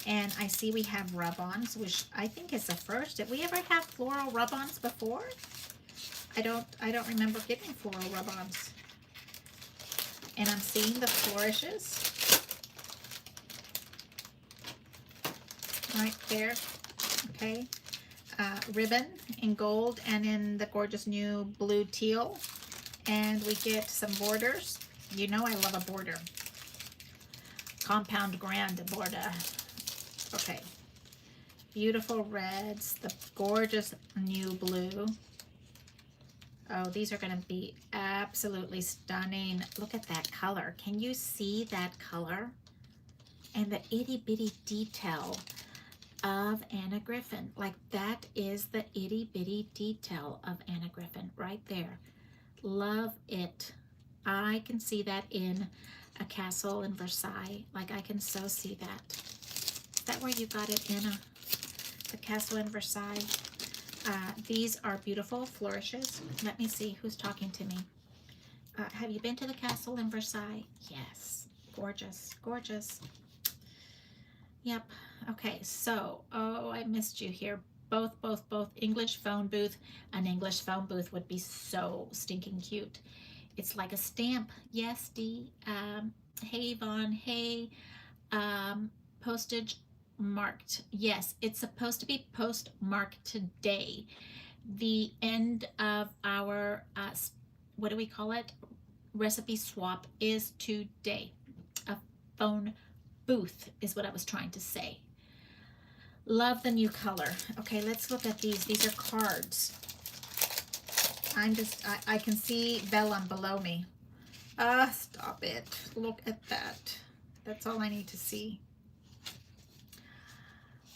And I see we have rub-ons, which I think is the first. Did we ever have floral rub-ons before? I don't remember getting floral rub-ons. And I'm seeing the flourishes right there. Okay. Ribbon in gold and in the gorgeous new blue teal. And we get some borders. You know I love a border. Compound grand border. Okay. Beautiful reds. The gorgeous new blue. Oh, these are going to be absolutely stunning. Look at that color. Can you see that color? And the itty bitty detail of Anna Griffin. Like that is the itty bitty detail of Anna Griffin right there. Love it. I can see that in a castle in Versailles. Like I can so see that. Is that where you got it, Anna? The castle in Versailles. These are beautiful flourishes. Let me see who's talking to me. Have you been to the castle in Versailles? Yes. Gorgeous. Gorgeous. Yep. Okay. So, oh, I missed you here. Both English phone booth. An English phone booth would be so stinking cute. It's like a stamp. Yes, Dee. Hey, Yvonne. Hey. Postage marked. Yes, it's supposed to be postmarked today. The end of our, what do we call it? Recipe swap is today. A phone booth is what I was trying to say. Love the new color. Okay, let's look at these. These are cards. I can see vellum below me. Stop it. Look at that. That's all I need to see.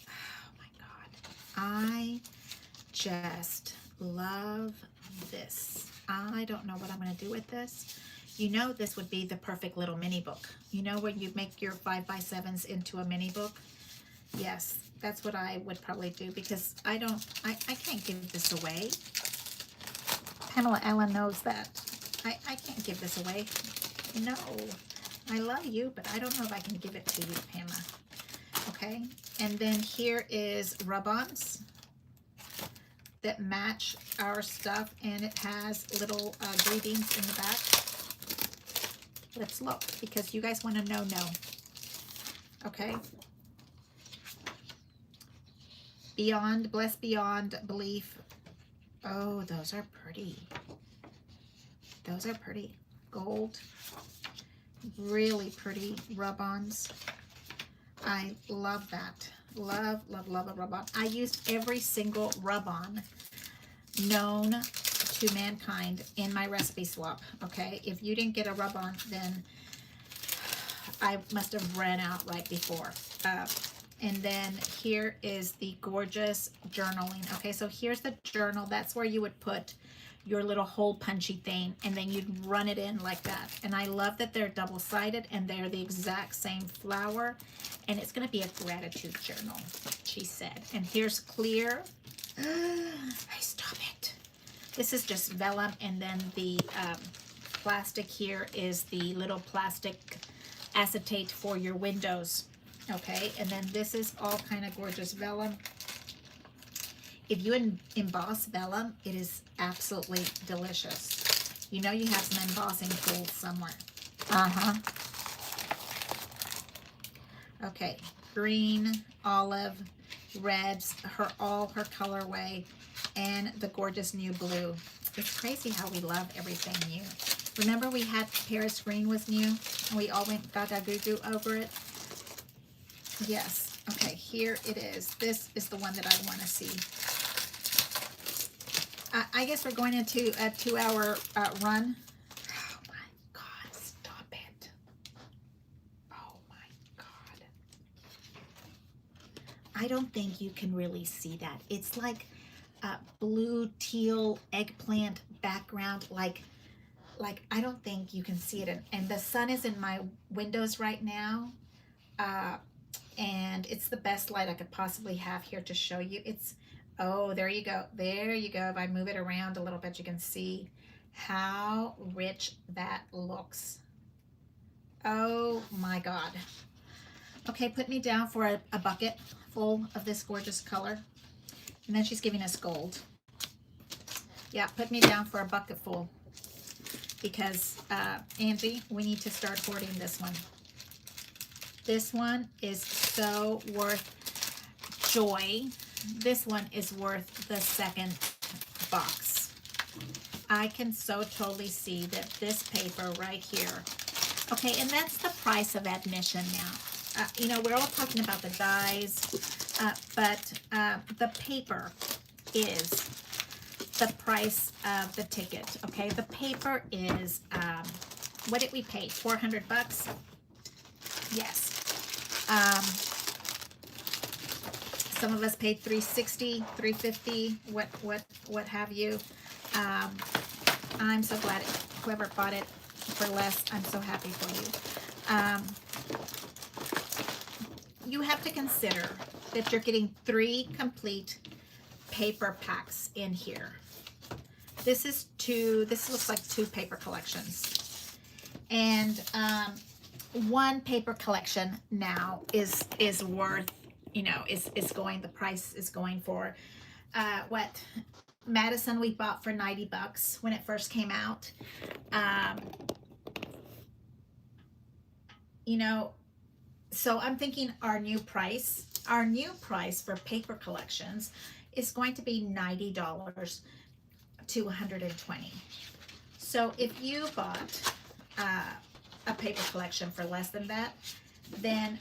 Oh my God. I just love this. I don't know what I'm going to do with this. You know, this would be the perfect little mini book. You know, where you make your 5x7s into a mini book? Yes, that's what I would probably do, because I can't give this away. Pamela Allen knows that. I can't give this away. No, I love you, but I don't know if I can give it to you, Pamela. Okay, and then here is rub-ons that match our stuff, and it has little greetings in the back. Let's look, because you guys want to know. Okay. Beyond, blessed beyond belief. Oh, those are pretty. Those are pretty. Gold. Really pretty rub-ons. I love that. Love, love, love a rub-on. I used every single rub-on known to mankind in my recipe swap. Okay, if you didn't get a rub-on, then I must have ran out right before. And then here is the gorgeous journaling. Okay, so here's the journal. That's where you would put your little hole punchy thing, and then you'd run it in like that. And I love that they're double-sided and they're the exact same flower. And it's gonna be a gratitude journal, she said. And here's clear. Hey, stop it. This is just vellum, and then the plastic here is the little plastic acetate for your windows. Okay, and then this is all kind of gorgeous vellum. If you emboss vellum, it is absolutely delicious. You know you have some embossing tools somewhere. Okay, green, olive, reds, all her colorway, and the gorgeous new blue. It's crazy how we love everything new. Remember we had Paris green was new, and we all went gaga goo goo over it? Yes. Okay, here it is. This is the one that I want to see. I guess we're going into a 2-hour run. Oh my God, stop it. Oh my God. I don't think you can really see that. It's like a blue teal eggplant background. Like I don't think you can see it. And the sun is in my windows right now. And it's the best light I could possibly have here to show you. It's, oh, there you go. There you go. If I move it around a little bit, you can see how rich that looks. Oh my God. Okay, put me down for a bucket full of this gorgeous color. And then she's giving us gold. Yeah, put me down for a bucket full. Because, Angie, we need to start hoarding this one. This one is so worth joy. This one is worth the second box. I can so totally see that this paper right here. Okay, and that's the price of admission now. You know, we're all talking about the dies, but the paper is the price of the ticket. Okay, the paper is, what did we pay? 400 bucks? Yes. Some of us paid $360, $350, what have you. I'm so glad whoever bought it for less, I'm so happy for you. You have to consider that you're getting 3 complete paper packs in here. This looks like 2 paper collections. And one paper collection now is worth, you know, the price is going for what Madison we bought for 90 bucks when it first came out. You know, so I'm thinking our new price for paper collections is going to be $90 to $120. So if you bought a paper collection for less than that, then,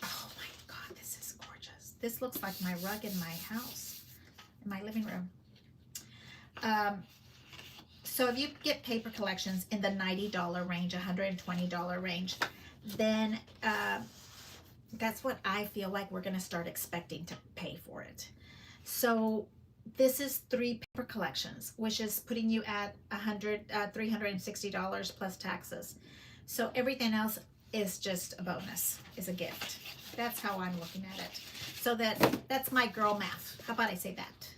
oh my God, this is gorgeous. This looks like my rug in my house, in my living room. So if you get paper collections in the $90 range, $120 range, then that's what I feel like we're going to start expecting to pay for it. So this is 3 paper collections, which is putting you at $360 plus taxes. So everything else is just a bonus, is a gift. That's how I'm looking at it. So that's my girl math. How about I say that?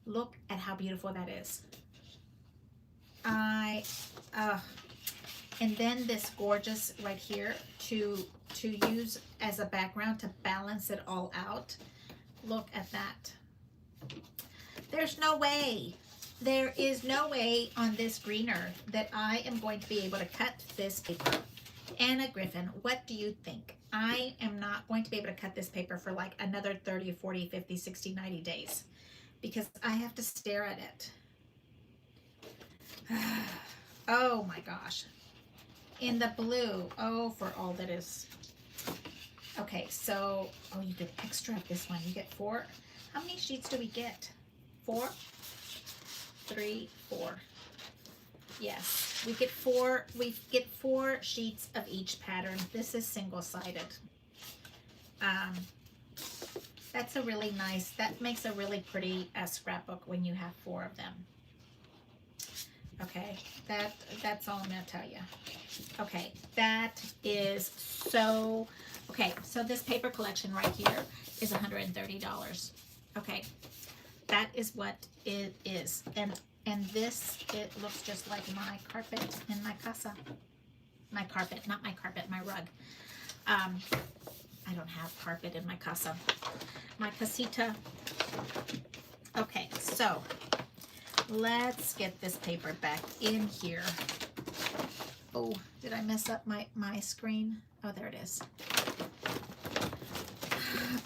Look at how beautiful that is. And then this gorgeous right here to use as a background to balance it all out. Look at that. There's no way, there is no way on this greener that I am going to be able to cut this paper. Anna Griffin, what do you think? I am not going to be able to cut this paper for like another 30, 40, 50, 60, 90 days because I have to stare at it. Oh my gosh. In the blue, oh, for all that is. Okay, so, oh, you get extra of this one. You get 4. How many sheets do we get? 4? 3, 4. Yes, we get 4. We get 4 sheets of each pattern. This is single-sided. That's a really nice, that makes a really pretty scrapbook when you have 4 of them. Okay, that's all I'm going to tell you. Okay, that is so, okay, so this paper collection right here is $130. Okay, that is what it is. And this, it looks just like my carpet in my casa. My carpet, not my carpet, my rug. I don't have carpet in my casa. My casita. Okay, so let's get this paper back in here. Oh, did I mess up my screen? Oh, there it is.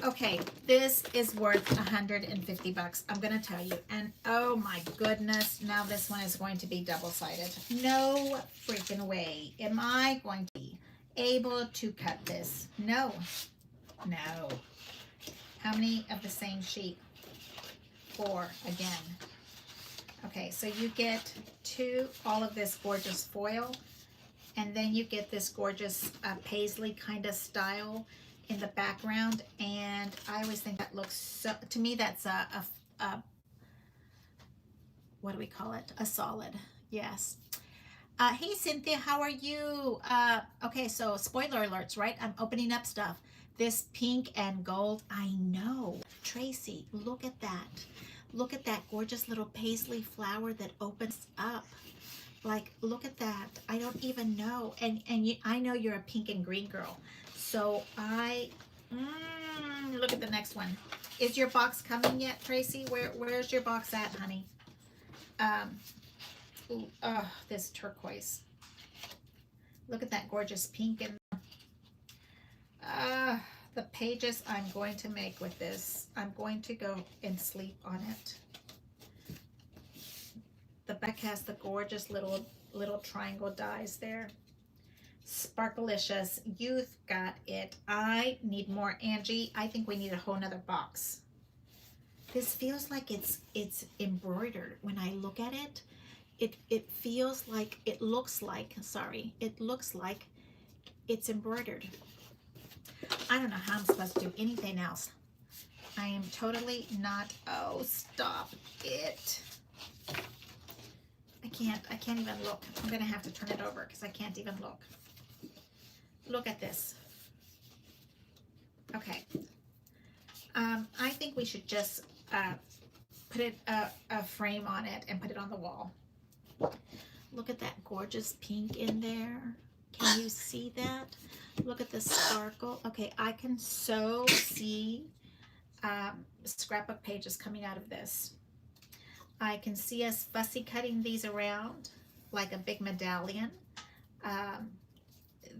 Okay, this is worth $150. I'm gonna tell you, and oh my goodness, now this one is going to be double-sided. No freaking way am I going to be able to cut this. No, no. How many of the same sheet? 4 again. Okay, so you get all of this gorgeous foil, and then you get this gorgeous paisley kind of style in the background, and I always think that looks so, to me that's a what do we call it? A solid. Yes. Hey Cynthia, how are you? Okay, so spoiler alerts, right? I'm opening up stuff. This pink and gold, I know. Tracy, look at that. Look at that gorgeous little paisley flower that opens up. Like, look at that. I don't even know. And I know you're a pink and green girl. So look at the next one. Is your box coming yet, Tracy? Where's your box at, honey? This turquoise. Look at that gorgeous pink and the pages I'm going to make with this. I'm going to go and sleep on it. The back has the gorgeous little triangle dies there. Sparkalicious, you've got it. I need more, Angie. I think we need a whole nother box. This feels like it's embroidered. When I look at it, it feels like, it looks like it's embroidered. I don't know how I'm supposed to do anything else. I am totally not, oh, stop it. I can't even look. I'm gonna have to turn it over because I can't even look. Look at this. Okay. I think we should just put a frame on it and put it on the wall. Look at that gorgeous pink in there. Can you see that? Look at the sparkle. Okay, I can so see scrapbook pages coming out of this. I can see us fussy cutting these around like a big medallion.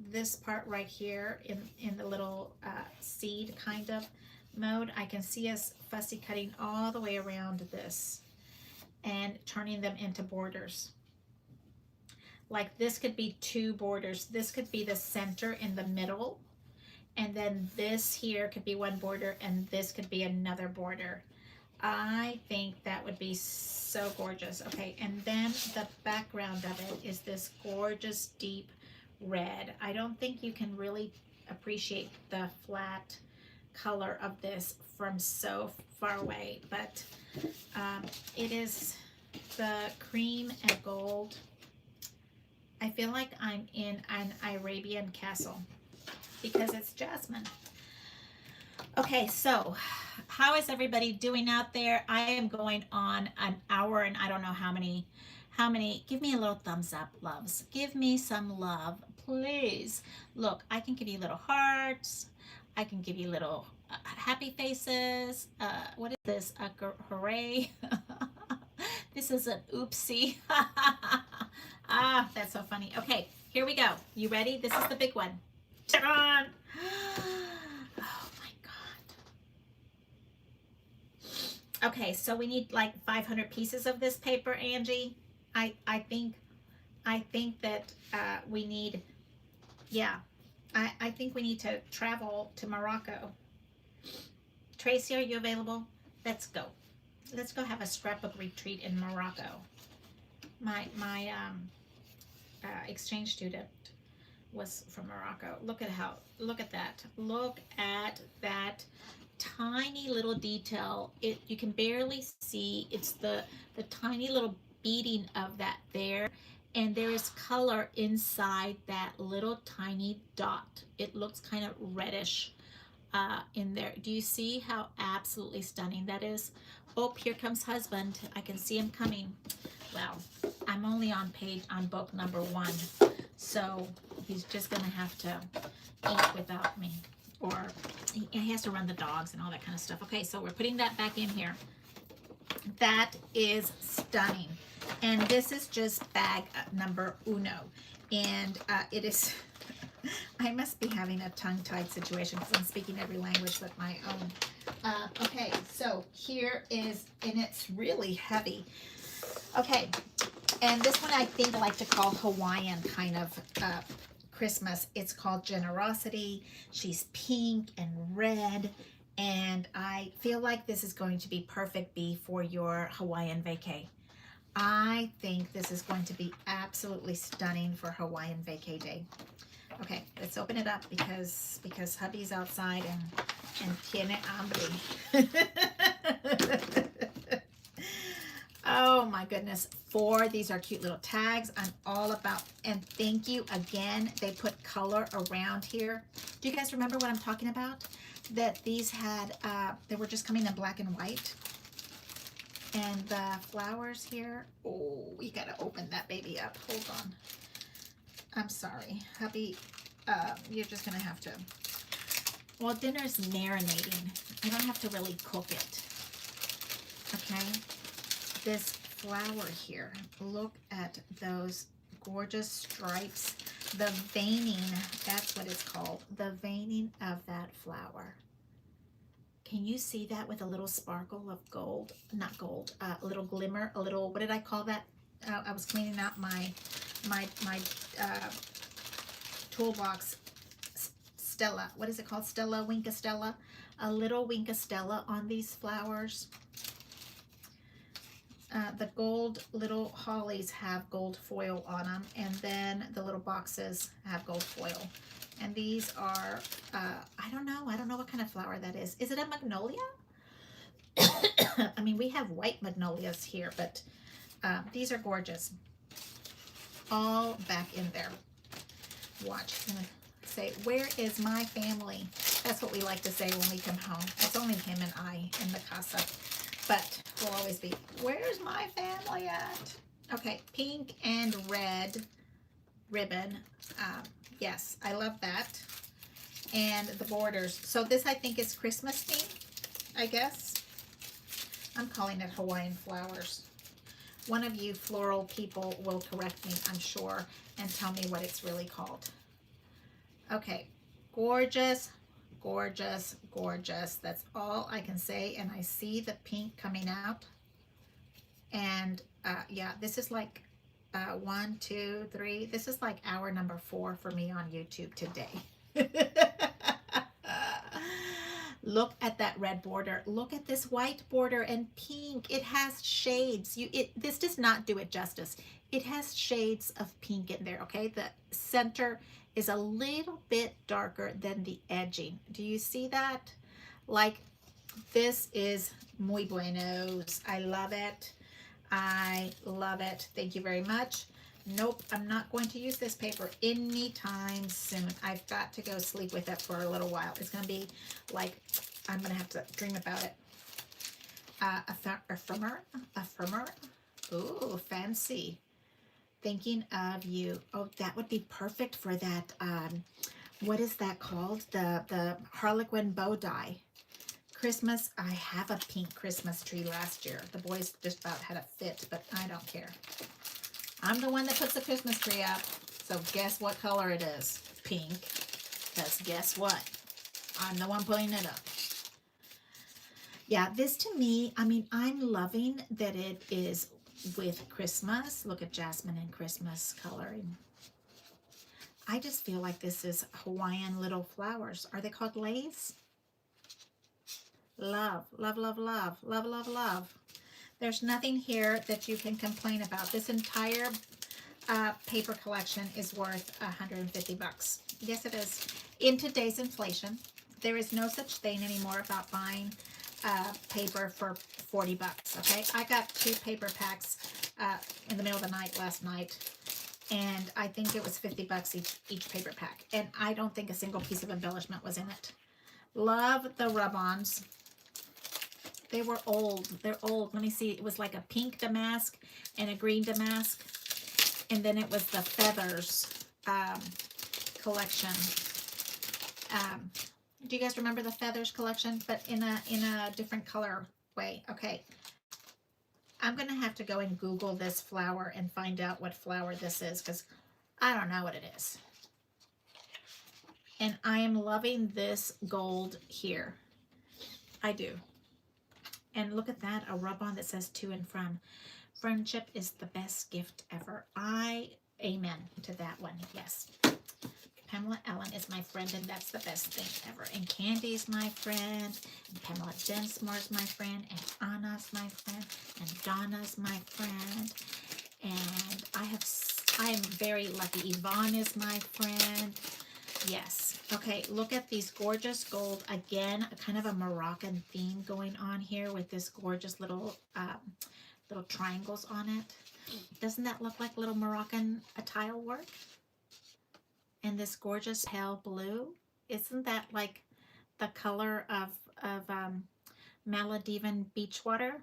This part right here in the little seed kind of mode, I can see us fussy cutting all the way around this and turning them into borders. Like this could be 2 borders. This could be the center in the middle, and then this here could be 1 border, and this could be another border. I think that would be so gorgeous. Okay, and then the background of it is this gorgeous deep red. I don't think you can really appreciate the flat color of this from so far away, but it is the cream and gold. I feel like I'm in an Arabian castle because it's jasmine. Okay, so how is everybody doing out there? I am going on an hour and I don't know how many, give me a little thumbs up, loves. Give me some love, please. Look, I can give you little hearts. I can give you little happy faces. What is this? A hooray. This is an oopsie. Ah, that's so funny. Okay, here we go. You ready? This is the big one. Ta-da! Oh my God. Okay, so we need like 500 pieces of this paper, Angie. I think that we need, yeah, I think we need to travel to Morocco. Tracy, are you available? Let's go. Let's go have a scrapbook retreat in Morocco. My exchange student was from Morocco. Look at that. Look at that tiny little detail. You can barely see. It's the tiny little beading of that there. And there is color inside that little tiny dot. It looks kind of reddish in there. Do you see how absolutely stunning that is? Oh, here comes husband. I can see him coming. Well, I'm only on book number 1, so he's just gonna have to eat without me, or he has to run the dogs and all that kind of stuff. Okay, so we're putting that back in here. That is stunning, and this is just bag number 1, and it is. I must be having a tongue-tied situation because I'm speaking every language but my own. Okay, so here is, and it's really heavy. Okay, and this one I think I like to call Hawaiian kind of Christmas. It's called Generosity. She's pink and red, and I feel like this is going to be perfect for your Hawaiian vacay. I think this is going to be absolutely stunning for Hawaiian vacay day. Okay, let's open it up because hubby's outside and tiene hambre. Oh my goodness, 4. These are cute little tags. I'm all about, and thank you again. They put color around here. Do you guys remember what I'm talking about? That these had, they were just coming in black and white. And the flowers here, oh, we gotta open that baby up. Hold on. I'm sorry, hubby, you're just gonna have to, well, dinner's marinating. I don't have to really cook it, okay? This flower here, look at those gorgeous stripes. The veining, that's what it's called, the veining of that flower. Can you see that with a little sparkle of gold? Not gold, a little glimmer, a little, what did I call that? I was cleaning out my toolbox. Stella, what is it called? Stella, Winka Stella. A little Winka Stella on these flowers. The gold little hollies have gold foil on them, and then the little boxes have gold foil. And these are, I don't know what kind of flower that is. Is it a magnolia? I mean, we have white magnolias here, but these are gorgeous. All back in there. Watch. I'm gonna say, where is my family? That's what we like to say when we come home. It's only him and I in the casa. But we'll always be, where's my family at? Okay, pink and red ribbon. Yes, I love that. And the borders. So this, I think, is Christmas theme, I guess. I'm calling it Hawaiian flowers. One of you floral people will correct me, I'm sure, and tell me what it's really called. Okay, gorgeous, gorgeous, gorgeous. That's all I can say. And I see the pink coming out. And yeah, this is like 1, 2, 3. This is like hour number 4 for me on YouTube today. Look at that red border. Look at this white border and pink. It has shades. This does not do it justice. It has shades of pink in there, okay? The center is a little bit darker than the edging. Do you see that? Like, this is muy buenos. I love it. I love it. Thank you very much. Nope, I'm not going to use this paper anytime soon. I've got to go sleep with it for a little while. It's going to be like, I'm going to have to dream about it. A firmer. Ooh, fancy. Thinking of you. Oh, that would be perfect for that. What is that called? The Harlequin bow die. Christmas, I have a pink Christmas tree last year. The boys just about had a fit, but I don't care. I'm the one that puts the Christmas tree up. So guess what color it is? Pink. Because guess what? I'm the one putting it up. Yeah, this to me, I mean, I'm loving that it is with Christmas. Look at jasmine and Christmas coloring. I just feel like this is Hawaiian little flowers. Are they called leis? Love, love, love, love, love, love, love. There's nothing here that you can complain about. This entire paper collection is worth 150 bucks. Yes, it is. In today's inflation, there is no such thing anymore about buying paper for 40 bucks, okay? I got 2 paper packs in the middle of the night last night, and I think it was 50 bucks each paper pack, and I don't think a single piece of embellishment was in it. Love the rub-ons. They were old. They're old. Let me see. It was like a pink damask and a green damask. And then it was the feathers collection. Do you guys remember the feathers collection? But in a different color way. Okay. I'm going to have to go and Google this flower and find out what flower this is, because I don't know what it is. And I am loving this gold here. I do. And look at that, a rub-on that says to and from. Friendship is the best gift ever. Amen to that one, yes. Pamela Ellen is my friend, and that's the best thing ever. And Candy's my friend, and Pamela Densmore's my friend, and Anna's my friend, and Donna's my friend. And I am very lucky. Yvonne is my friend. Yes. Okay, look at these gorgeous gold. Again, kind of a Moroccan theme going on here with this gorgeous little triangles on it. Doesn't that look like little Moroccan tile work? And this gorgeous pale blue. Isn't that like the color of Maldivian beach water?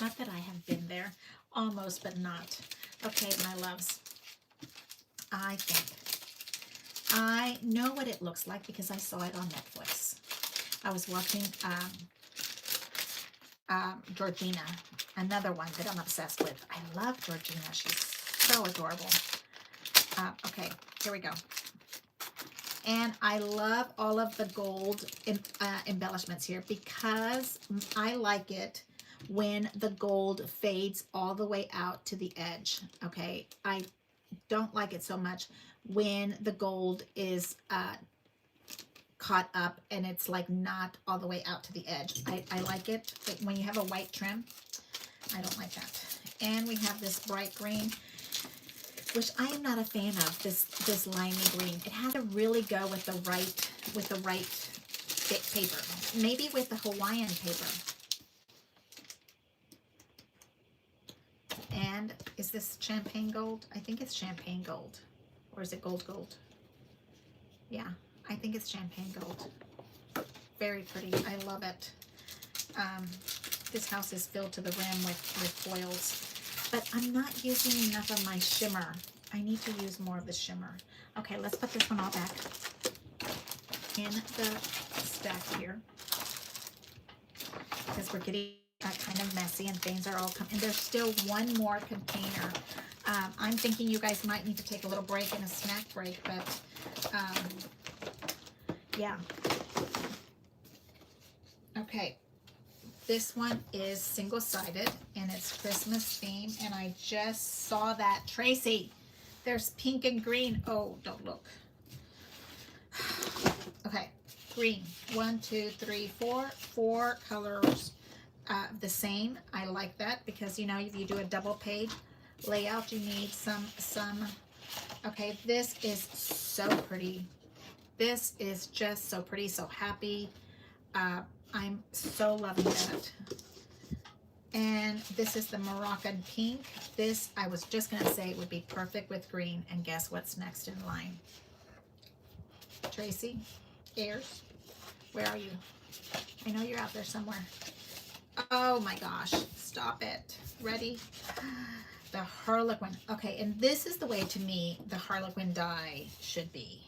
Not that I have been there. Almost, but not. Okay, my loves. I know what it looks like because I saw it on Netflix. I was watching Gardena, another one that I'm obsessed with. I love Gardena. She's so adorable. Okay, here we go. And I love all of the gold embellishments here because I like it when the gold fades all the way out to the edge. Okay, I don't like it so much when the gold is caught up and it's like not all the way out to the edge. I like it when you have a white trim. I don't like that. And we have this bright green, which I am not a fan of, this limey green. It has to really go with the right thick paper. Maybe with the Hawaiian paper. And is this champagne gold? I think it's champagne gold. Or is it gold? Yeah, I think it's champagne gold. Very pretty. I love it. This house is filled to the rim with foils. But I'm not using enough of my shimmer. I need to use more of the shimmer. Okay, let's put this one all back in the stack here. Because we're getting kind of messy and things are all coming. And there's still one more container. I'm thinking you guys might need to take a little break and a snack break, but yeah. Okay. This one is single-sided, and it's Christmas theme, and I just saw that. Tracy, there's pink and green. Oh, don't look. Okay, green. 1, 2, 3, 4. 4 colors the same. I like that because, you know, if you do a double page layout, you need some. Okay, this is so pretty. This is just so pretty, so happy. I'm so loving that. And this is the Moroccan pink. This, I was just going to say it would be perfect with green. And guess what's next in line? Tracy, Ayers, where are you? I know you're out there somewhere. Oh my gosh, stop it. Ready? The Harlequin. Okay, and this is the way, to me, the Harlequin die should be.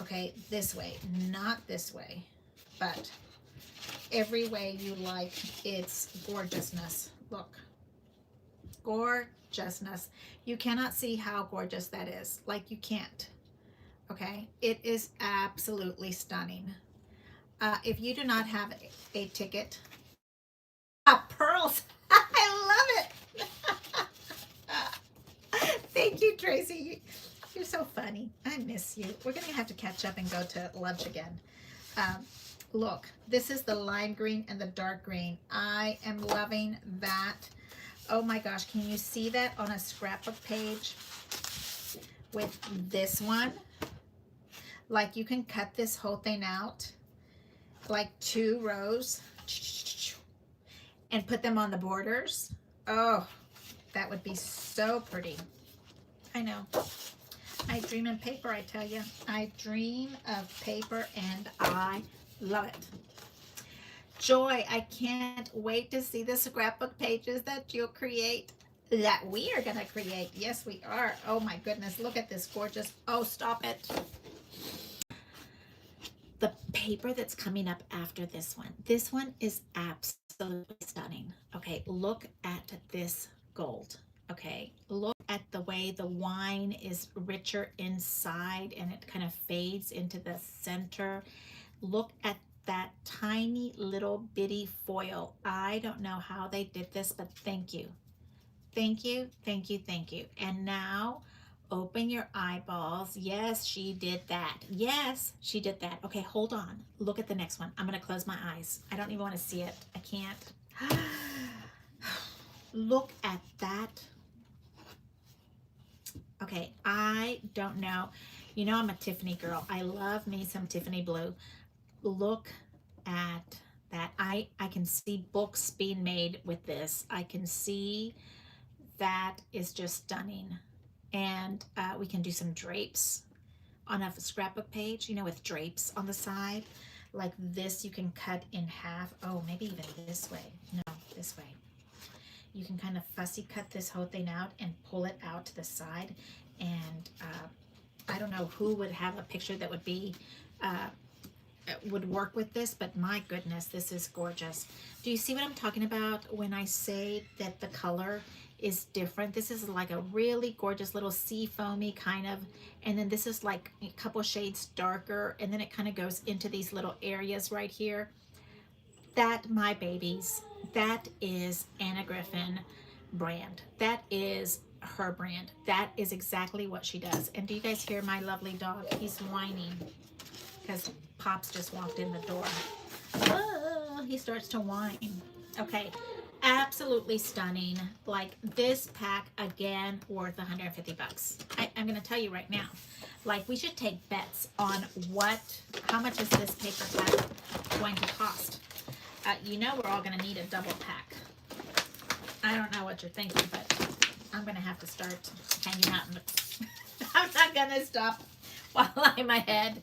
Okay, this way, not this way, but every way you like. It's gorgeousness. Look, gorgeousness. You cannot see how gorgeous that is. Like, you can't. Okay, it is absolutely stunning. If you do not have a ticket, pearls. I love it. Thank you, Tracy. You're so funny. I miss you. We're gonna have to catch up and go to lunch again. Look, this is the lime green and the dark green. I am loving that. Oh my gosh, can you see that on a scrapbook page with this one? Like, you can cut this whole thing out, like 2 rows, and put them on the borders. Oh, that would be so pretty. I know. I dream in paper, I tell you. I dream of paper, and I love it. Joy, I can't wait to see the scrapbook pages that you'll create, that we are going to create. Yes, we are. Oh my goodness, look at this gorgeous. Oh, stop it. The paper that's coming up after this one is absolutely stunning. Okay, look at this gold. Okay, look at the way the wine is richer inside and it kind of fades into the center. Look at that tiny little bitty foil. I don't know how they did this, but thank you. Thank you, thank you, thank you. And now open your eyeballs. Yes, she did that. Yes, she did that. Okay, hold on. Look at the next one. I'm going to close my eyes. I don't even want to see it. I can't. Look at that. Okay, I don't know. You know, I'm a Tiffany girl. I love me some Tiffany blue. Look at that. I can see books being made with this. I can see that is just stunning. And we can do some drapes on a scrapbook page, you know, with drapes on the side. Like this, you can cut in half. Oh, maybe even this way. No, this way. You can kind of fussy cut this whole thing out and pull it out to the side. And I don't know who would have a picture that would be would work with this, but my goodness, this is gorgeous. Do you see what I'm talking about when I say that the color is different? This is like a really gorgeous little sea foamy kind of, and then this is like a couple shades darker, and then it kind of goes into these little areas right here. That, my babies, that is Anna Griffin brand. That is her brand. That is exactly what she does. And do you guys hear my lovely dog? He's whining because Pops just walked in the door. Oh, he starts to whine. Okay, absolutely stunning. Like, this pack, again, worth 150 bucks. I'm going to tell you right now, like, we should take bets on how much is this paper pack going to cost. You know we're all going to need a double pack. I don't know what you're thinking, but I'm going to have to start hanging out. I'm not going to stop while I'm ahead.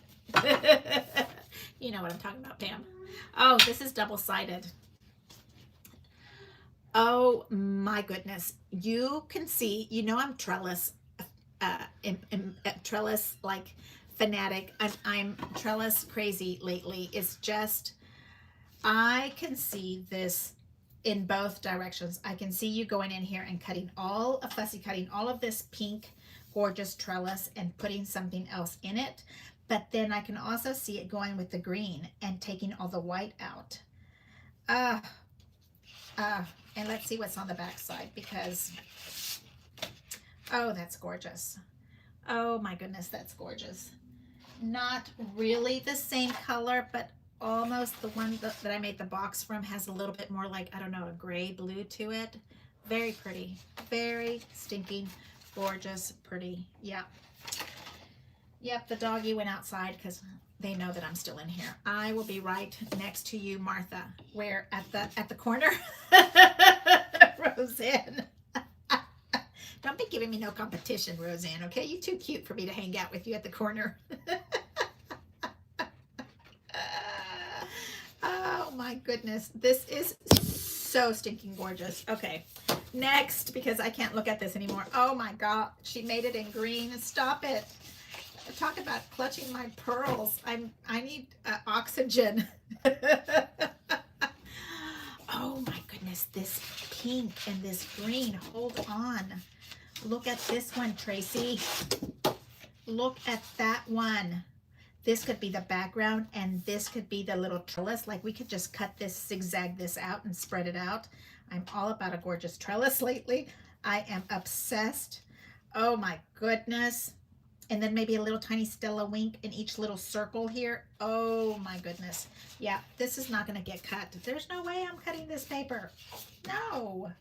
You know what I'm talking about, Pam. Oh, this is double-sided. Oh my goodness. You can see, you know, I'm trellis, trellis like fanatic. I'm trellis crazy lately. It's just, I can see this in both directions. I can see you going in here and cutting fussy cutting all of this pink, gorgeous trellis and putting something else in it. But then I can also see it going with the green and taking all the white out. And let's see what's on the back side, because, oh, that's gorgeous. Oh my goodness, that's gorgeous. Not really the same color, but almost. The one that I made the box from has a little bit more like, I don't know, a gray blue to it. Very pretty. Very stinking gorgeous, pretty. Yep. Yep, the doggy went outside because they know that I'm still in here. I will be right next to you, Martha. Where at the corner? Roseanne. Don't be giving me no competition, Roseanne, okay? You're too cute for me to hang out with you at the corner. Oh my goodness. This is so stinking gorgeous. Okay, next, because I can't look at this anymore. Oh my God, she made it in green. Stop it. Talk about clutching my pearls. I need oxygen. Oh my goodness, this pink and this green. Hold on. Look at this one, Tracy. Look at that one. This could be the background and this could be the little trellis. Like we could just cut this, zigzag this out and spread it out. I'm all about a gorgeous trellis lately. I am obsessed. Oh my goodness. And then maybe a little tiny Stella wink in each little circle here. Oh my goodness. Yeah, this is not going to get cut. There's no way I'm cutting this paper. No.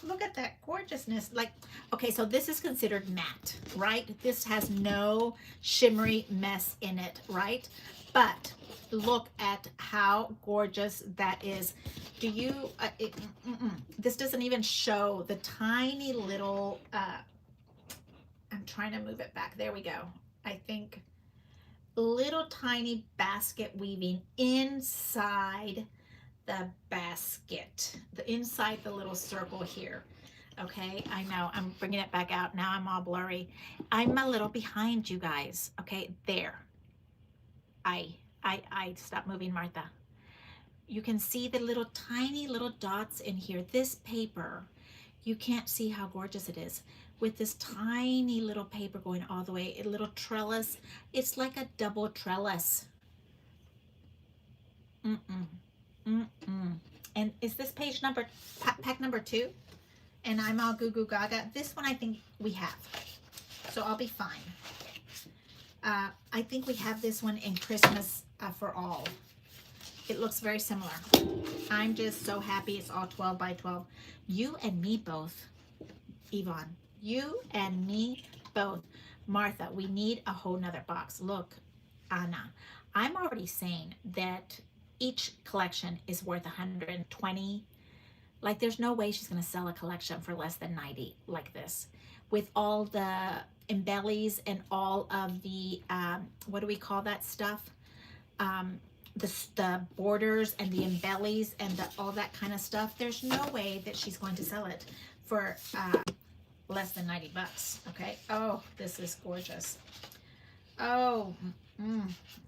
Look at that gorgeousness. Like, okay, so this is considered matte, right? This has no shimmery mess in it, right? But look at how gorgeous that is. Do you, this doesn't even show the tiny little, I'm trying to move it back. There we go. I think little tiny basket weaving inside the basket, inside the little circle here. Okay, I know I'm bringing it back out. Now I'm all blurry. I'm a little behind you guys. Okay, there. I stop moving, Martha. You can see the little tiny little dots in here. This paper, you can't see how gorgeous it is. With this tiny little paper going all the way, a little trellis. It's like a double trellis. And is this page number, pack number 2? And I'm all goo goo gaga. This one I think we have, so I'll be fine. I think we have this one in Christmas for all. It looks very similar. I'm just so happy it's all 12 by 12. You and me both, Yvonne. You and me both. Martha, we need a whole nother box. Look, Anna, I'm already saying that each collection is worth 120. Like there's no way she's going to sell a collection for less than 90 like this. With all the embellies and all of the, what do we call that stuff? The borders and the embellies and all that kind of stuff. There's no way that she's going to sell it for less than 90 bucks. Okay. Oh, this is gorgeous. Oh,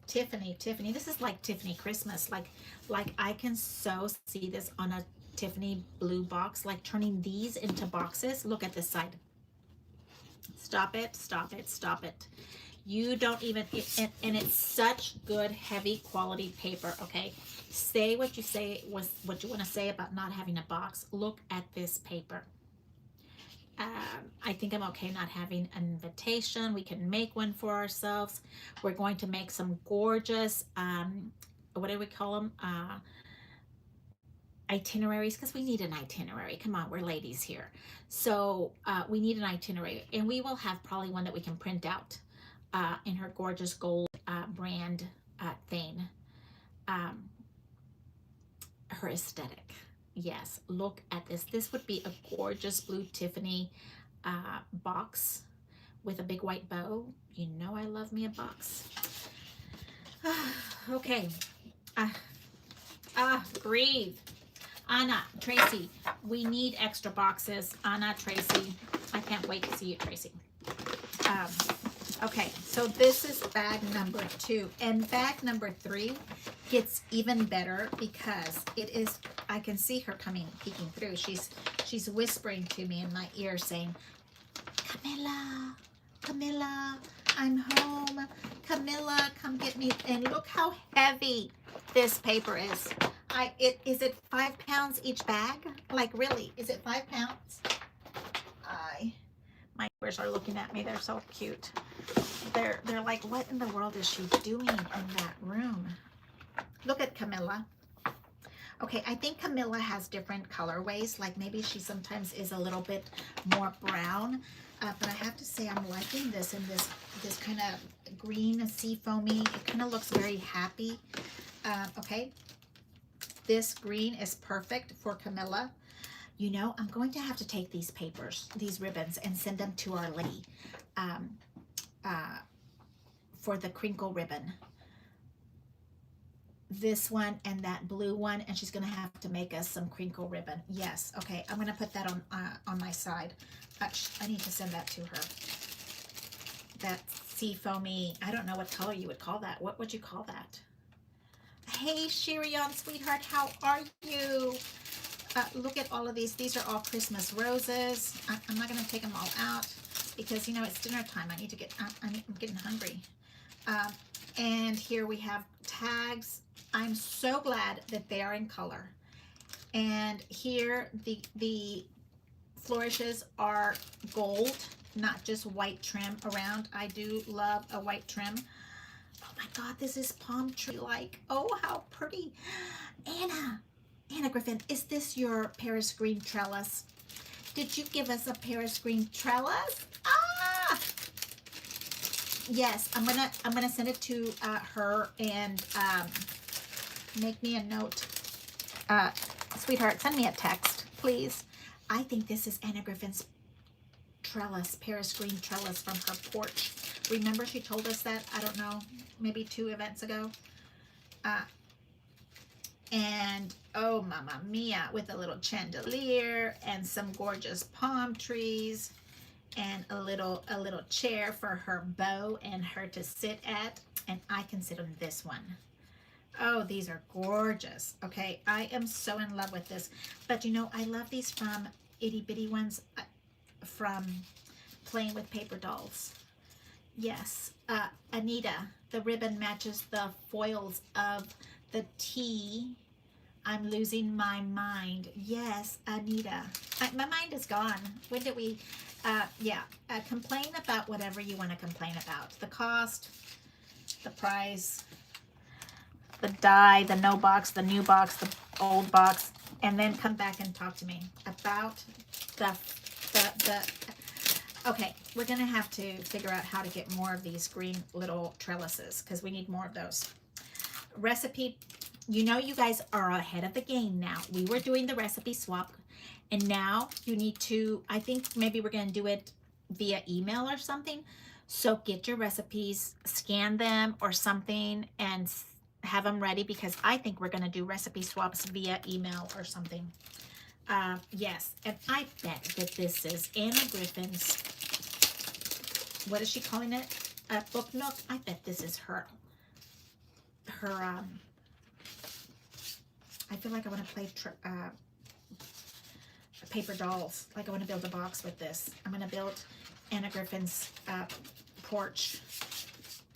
Tiffany. This is like Tiffany Christmas. Like I can so see this on a Tiffany blue box, like turning these into boxes. Look at this side. Stop it. You don't even, and it's such good, heavy quality paper. Okay. Say what you say, what you want to say about not having a box. Look at this paper. I think I'm okay not having an invitation. We can make one for ourselves. We're going to make some gorgeous, what do we call them? Itineraries, because we need an itinerary. Come on, we're ladies here. So we need an itinerary, and we will have probably one that we can print out in her gorgeous gold brand thing. Her aesthetic. Yes, look at this. This would be a gorgeous blue Tiffany box with a big white bow. You know I love me a box. Okay. Breathe. Anna, Tracy, we need extra boxes. Anna, Tracy, I can't wait to see you, Tracy. Okay, so this is bag number 2, and bag number 3 gets even better because it is, I can see her coming, peeking through. She's whispering to me in my ear saying, Camilla, I'm home. Camilla, come get me. And look how heavy this paper is. Is it 5 pounds each bag? Like really, is it 5 pounds? My neighbors are looking at me. They're so cute. they're like, what in the world is she doing in that room? Look at Camilla. Okay, I think Camilla has different colorways. Like maybe she sometimes is a little bit more brown. But I have to say I'm liking this in this kind of green sea foamy. It kind of looks very happy. Okay, this green is perfect for Camilla. You know, I'm going to have to take these papers, these ribbons, and send them to Our Lady for the crinkle ribbon. This one and that blue one, and she's gonna have to make us some crinkle ribbon. Yes, okay, I'm gonna put that on my side. I need to send that to her. That sea foamy, I don't know what color you would call that. What would you call that? Hey, Shirion, sweetheart, how are you? Look at all of these. These are all Christmas roses. I'm not gonna take them all out because, you know, it's dinner time. I need to get, I'm getting hungry. And here we have tags. I'm so glad that they are in color. And here the flourishes are gold, not just white trim around. I do love a white trim. Oh my God, this is palm tree like. Oh, how pretty. Anna Griffin, is this your Paris green trellis? Did you give us a Paris green trellis? Ah! Yes, I'm gonna send it to her and make me a note. Sweetheart, send me a text, please. I think this is Anna Griffin's trellis, Paris green trellis from her porch. Remember she told us that, I don't know, maybe 2 events ago. And oh, Mamma Mia, with a little chandelier and some gorgeous palm trees and a little chair for her bow and her to sit at. And I can sit on this one. Oh, these are gorgeous. Okay, I am so in love with this. But you know, I love these from itty bitty ones from Playing with Paper Dolls. Yes, Anita, the ribbon matches the foils of the tea. I'm losing my mind. Yes, Anita. My mind is gone. When did we, complain about whatever you want to complain about. The cost, the price, the die, the no box, the new box, the old box, and then come back and talk to me about the okay, we're gonna have to figure out how to get more of these green little trellises because we need more of those. Recipe, you know, you guys are ahead of the game now. We were doing the recipe swap, and now you need to, I think maybe we're gonna do it via email or something. So get your recipes, scan them or something, and have them ready because I think we're gonna do recipe swaps via email or something. Yes, and I bet that this is Anna Griffin's, what is she calling it? Book nook? I bet this is her, I feel like I want to play paper dolls. Like I want to build a box with this. I'm going to build Anna Griffin's porch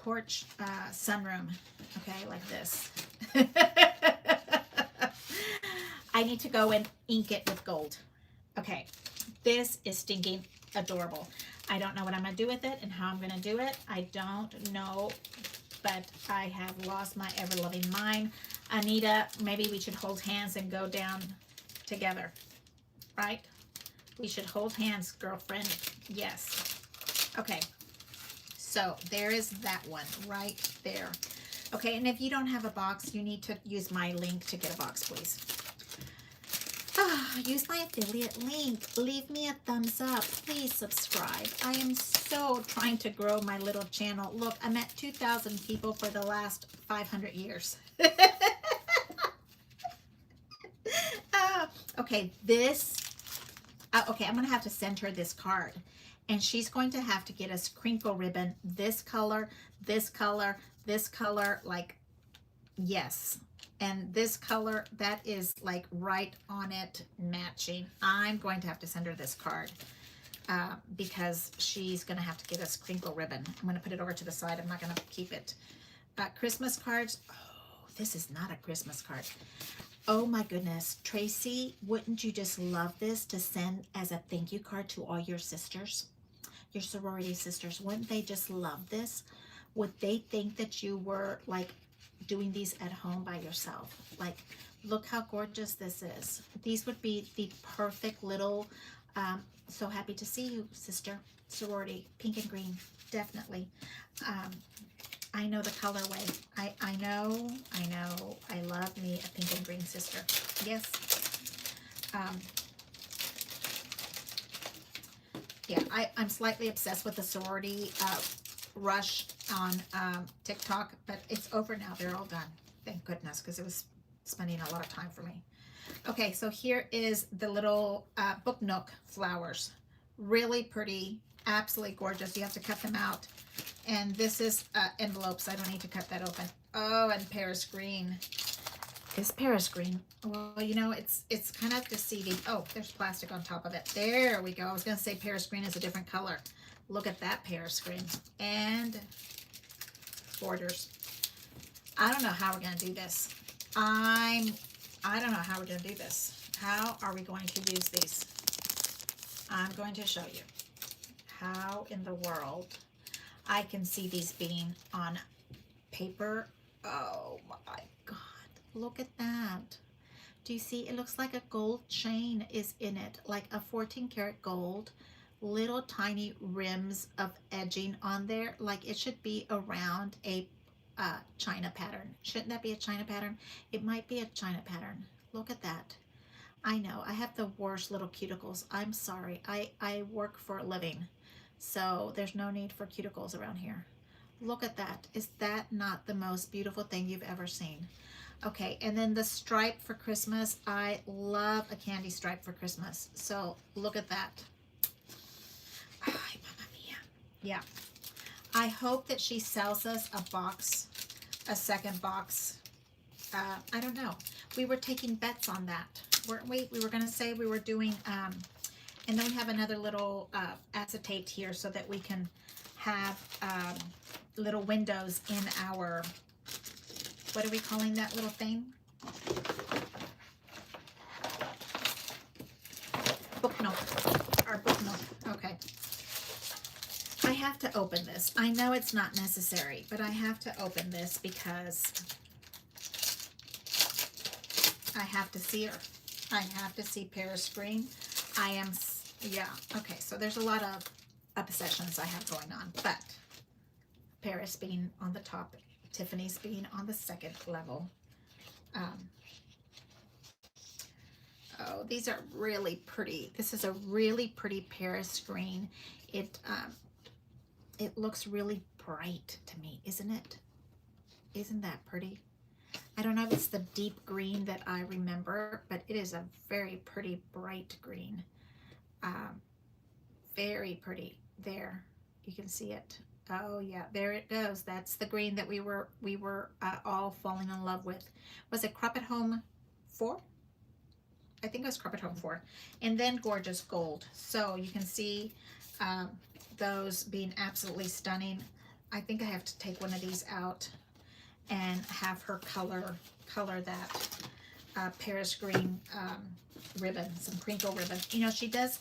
sunroom. Okay, like this. I need to go and ink it with gold. Okay, this is stinking adorable. I don't know what I'm going to do with it and how I'm going to do it. I don't know, but I have lost my ever-loving mind. Anita, maybe we should hold hands and go down together, right? We should hold hands, girlfriend. Yes. Okay, so there is that one right there. Okay, and if you don't have a box, you need to use my link to get a box, please. Use my affiliate link. Leave me a thumbs up. Please subscribe. I am so trying to grow my little channel. Look, I'm at 2,000 people for the last 500 years. Okay, this, okay, I'm going to have to send her this card. And she's going to have to get us crinkle ribbon, this color, this color, this color, like, yes. And this color, that is like right on it, matching. I'm going to have to send her this card because she's going to have to get us crinkle ribbon. I'm going to put it over to the side. I'm not going to keep it. Christmas cards. Oh, this is not a Christmas card. Oh my goodness. Tracy, wouldn't you just love this to send as a thank you card to all your sisters? your sorority sisters, wouldn't they just love this? Would they think that you were like doing these at home by yourself? Like, look how gorgeous this is. These would be the perfect little, so happy to see you, sister. Sorority, pink and green, definitely. I know the colorway. I know. I love me a pink and green sister. Yes. Yeah, I'm slightly obsessed with the sorority rush on TikTok, but it's over now. They're all done. Thank goodness, because it was spending a lot of time for me. Okay, so here is the little book nook flowers. Really pretty, absolutely gorgeous. You have to cut them out. And this is envelopes. I don't need to cut that open. Oh, and Paris green. Is Paris green? Well, you know, it's kind of deceiving. Oh, there's plastic on top of it. There we go. I was going to say Paris green is a different color. Look at that Paris green. And borders. I don't know how we're going to do this. I don't know how we're going to do this. How are we going to use these? I'm going to show you how in the world I can see these being on paper. Oh my God. Look at that. Do you see? It looks like a gold chain is in it, like a 14 karat gold, little tiny rims of edging on there. Like it should be around a China pattern. Shouldn't that be a China pattern? It might be a China pattern. Look at that. I know I have the worst little cuticles. I'm sorry. I work for a living, so there's no need for cuticles around here. Look at that. Is that not the most beautiful thing you've ever seen? Okay, and then the stripe for Christmas. I love a candy stripe for Christmas. So look at that. Ay, mamma mia. Yeah. I hope that she sells us a box, a second box. I don't know. We were taking bets on that, weren't we? We were going to say we were doing, and then we have another little acetate here so that we can have little windows in our, what are we calling that little thing? Book nook. Our book nook. Okay. I have to open this. I know it's not necessary, but I have to open this because I have to see her. I have to see Paris green. I am, yeah. Okay, so there's a lot of obsessions I have going on, but Paris being on the top, Tiffany's being on the second level. Oh, these are really pretty. This is a really pretty Paris green. It looks really bright to me, isn't it? Isn't that pretty? I don't know if it's the deep green that I remember, but it is a very pretty bright green. Very pretty. There, you can see it. Oh yeah, there it goes. That's the green that we were all falling in love with. Was it Crop at Home 4? I think it was Crop at Home 4. And then Gorgeous Gold. So you can see those being absolutely stunning. I think I have to take one of these out and have her color that Paris green ribbon, some crinkle ribbon. You know, she does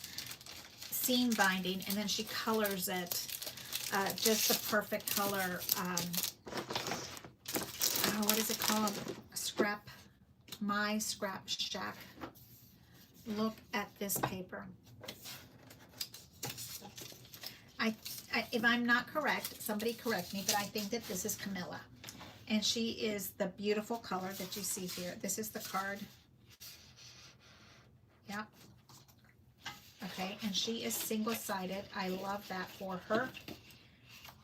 seam binding and then she colors it just the perfect color. Oh, what is it called? My Scrap Shack. Look at this paper. If I'm not correct, somebody correct me, but I think that this is Camilla. And she is the beautiful color that you see here. This is the card. Yeah. Okay, and she is single-sided. I love that for her.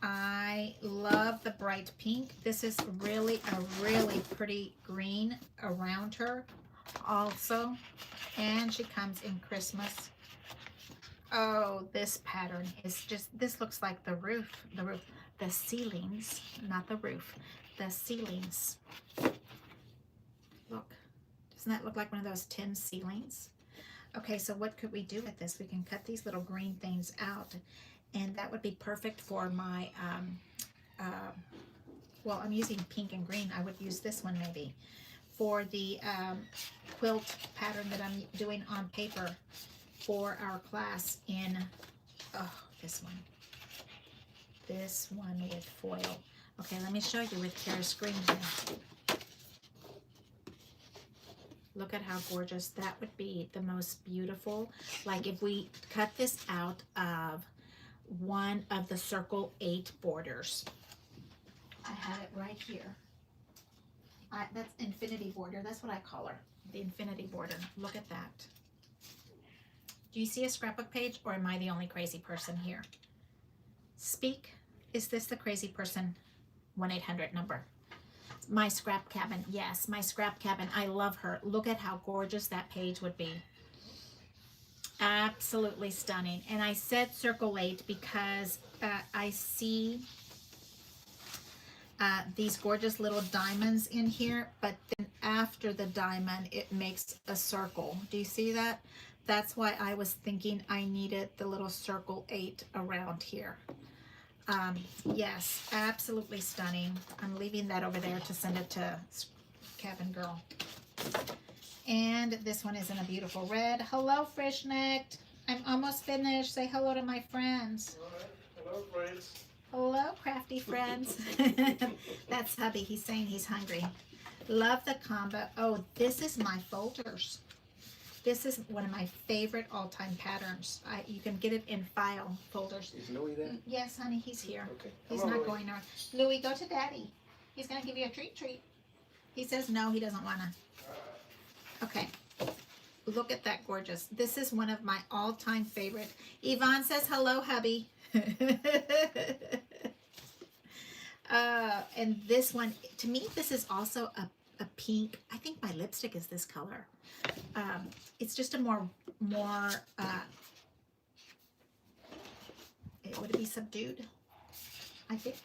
I love the bright pink. This is really a really pretty green around her also. And she comes in Christmas. Oh, this pattern is just, this looks like the roof, the ceilings, not the roof, the ceilings. Look, doesn't that look like one of those tin ceilings? Okay, so what could we do with this? We can cut these little green things out, and that would be perfect for my, well, I'm using pink and green. I would use this one maybe for the quilt pattern that I'm doing on paper for our class in, oh, this one. this one with foil. Okay, let me show you with Kara screen here. Look at how gorgeous that would be. The most beautiful. Like if we cut this out of one of the Circle 8 borders. I have it right here. That's infinity border. That's what I call her. The infinity border. Look at that. Do you see a scrapbook page, or am I the only crazy person here? Speak. Is this the crazy person? 1-800 number. My scrap cabin. Yes, my scrap cabin. I love her. Look at how gorgeous that page would be. Absolutely stunning. And I said Circle 8 because I see these gorgeous little diamonds in here, but then after the diamond, it makes a circle. Do you see that? That's why I was thinking I needed the little Circle 8 around here. Yes, absolutely stunning. I'm leaving that over there to send it to Cabin Girl. And this one is in a beautiful red. Hello, Fresh Necked. I'm almost finished. Say hello to my friends. All right. Hello, friends. Hello, crafty friends. That's hubby. He's saying he's hungry. Love the combo. Oh, this is my folders. This is one of my favorite all-time patterns. You can get it in file folders. Is Louis there? Yes, honey, he's here. Okay. He's not going on. Louis, go to Daddy. He's going to give you a treat. He says no, he doesn't want to. Okay. Look at that gorgeous. This is one of my all-time favorite. Yvonne says hello, hubby. And this one, to me, this is also a pink. I think my lipstick is this color. It's just a more would it be subdued? I think.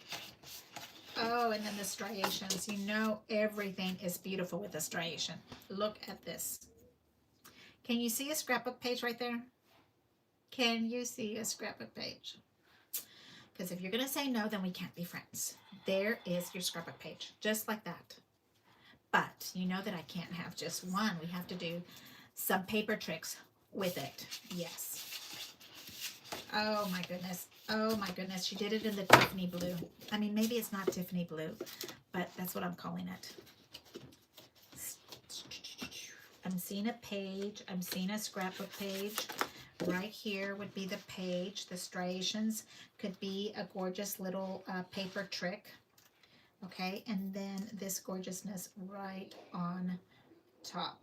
Oh, and then the striations. You know everything is beautiful with the striation. Look at this. Can you see a scrapbook page right there? Can you see a scrapbook page? Because if you're going to say no, then we can't be friends. There is your scrapbook page, just like that. But you know that I can't have just one. We have to do some paper tricks with it. Yes. Oh my goodness. Oh my goodness. She did it in the Tiffany blue. I mean, maybe it's not Tiffany blue, but that's what I'm calling it. I'm seeing a page. I'm seeing a scrapbook page. Right here would be the page. The striations could be a gorgeous little paper trick. Okay, and then this gorgeousness right on top.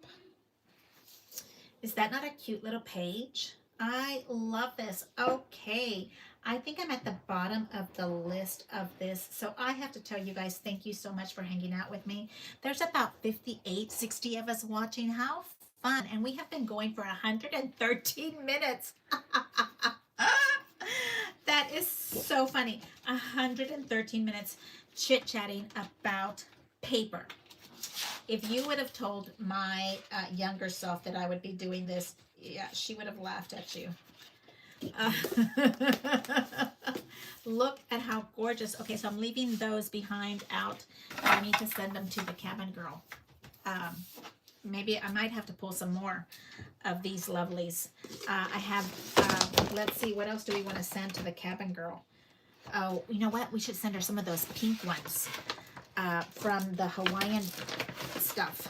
Is that not a cute little page? I love this. Okay, I think I'm at the bottom of the list of this. So I have to tell you guys, thank you so much for hanging out with me. There's about 58, 60 of us watching. How fun. And we have been going for 113 minutes. That is so funny. 113 minutes chit-chatting about paper. If you would have told my younger self that I would be doing this, yeah, she would have laughed at you. Look at how gorgeous. Okay, so I'm leaving those behind out. I need to send them to the Cabin Girl. Maybe I might have to pull some more of these lovelies. I have, let's see, what else do we want to send to the Cabin Girl? Oh, you know what? We should send her some of those pink ones from the Hawaiian stuff.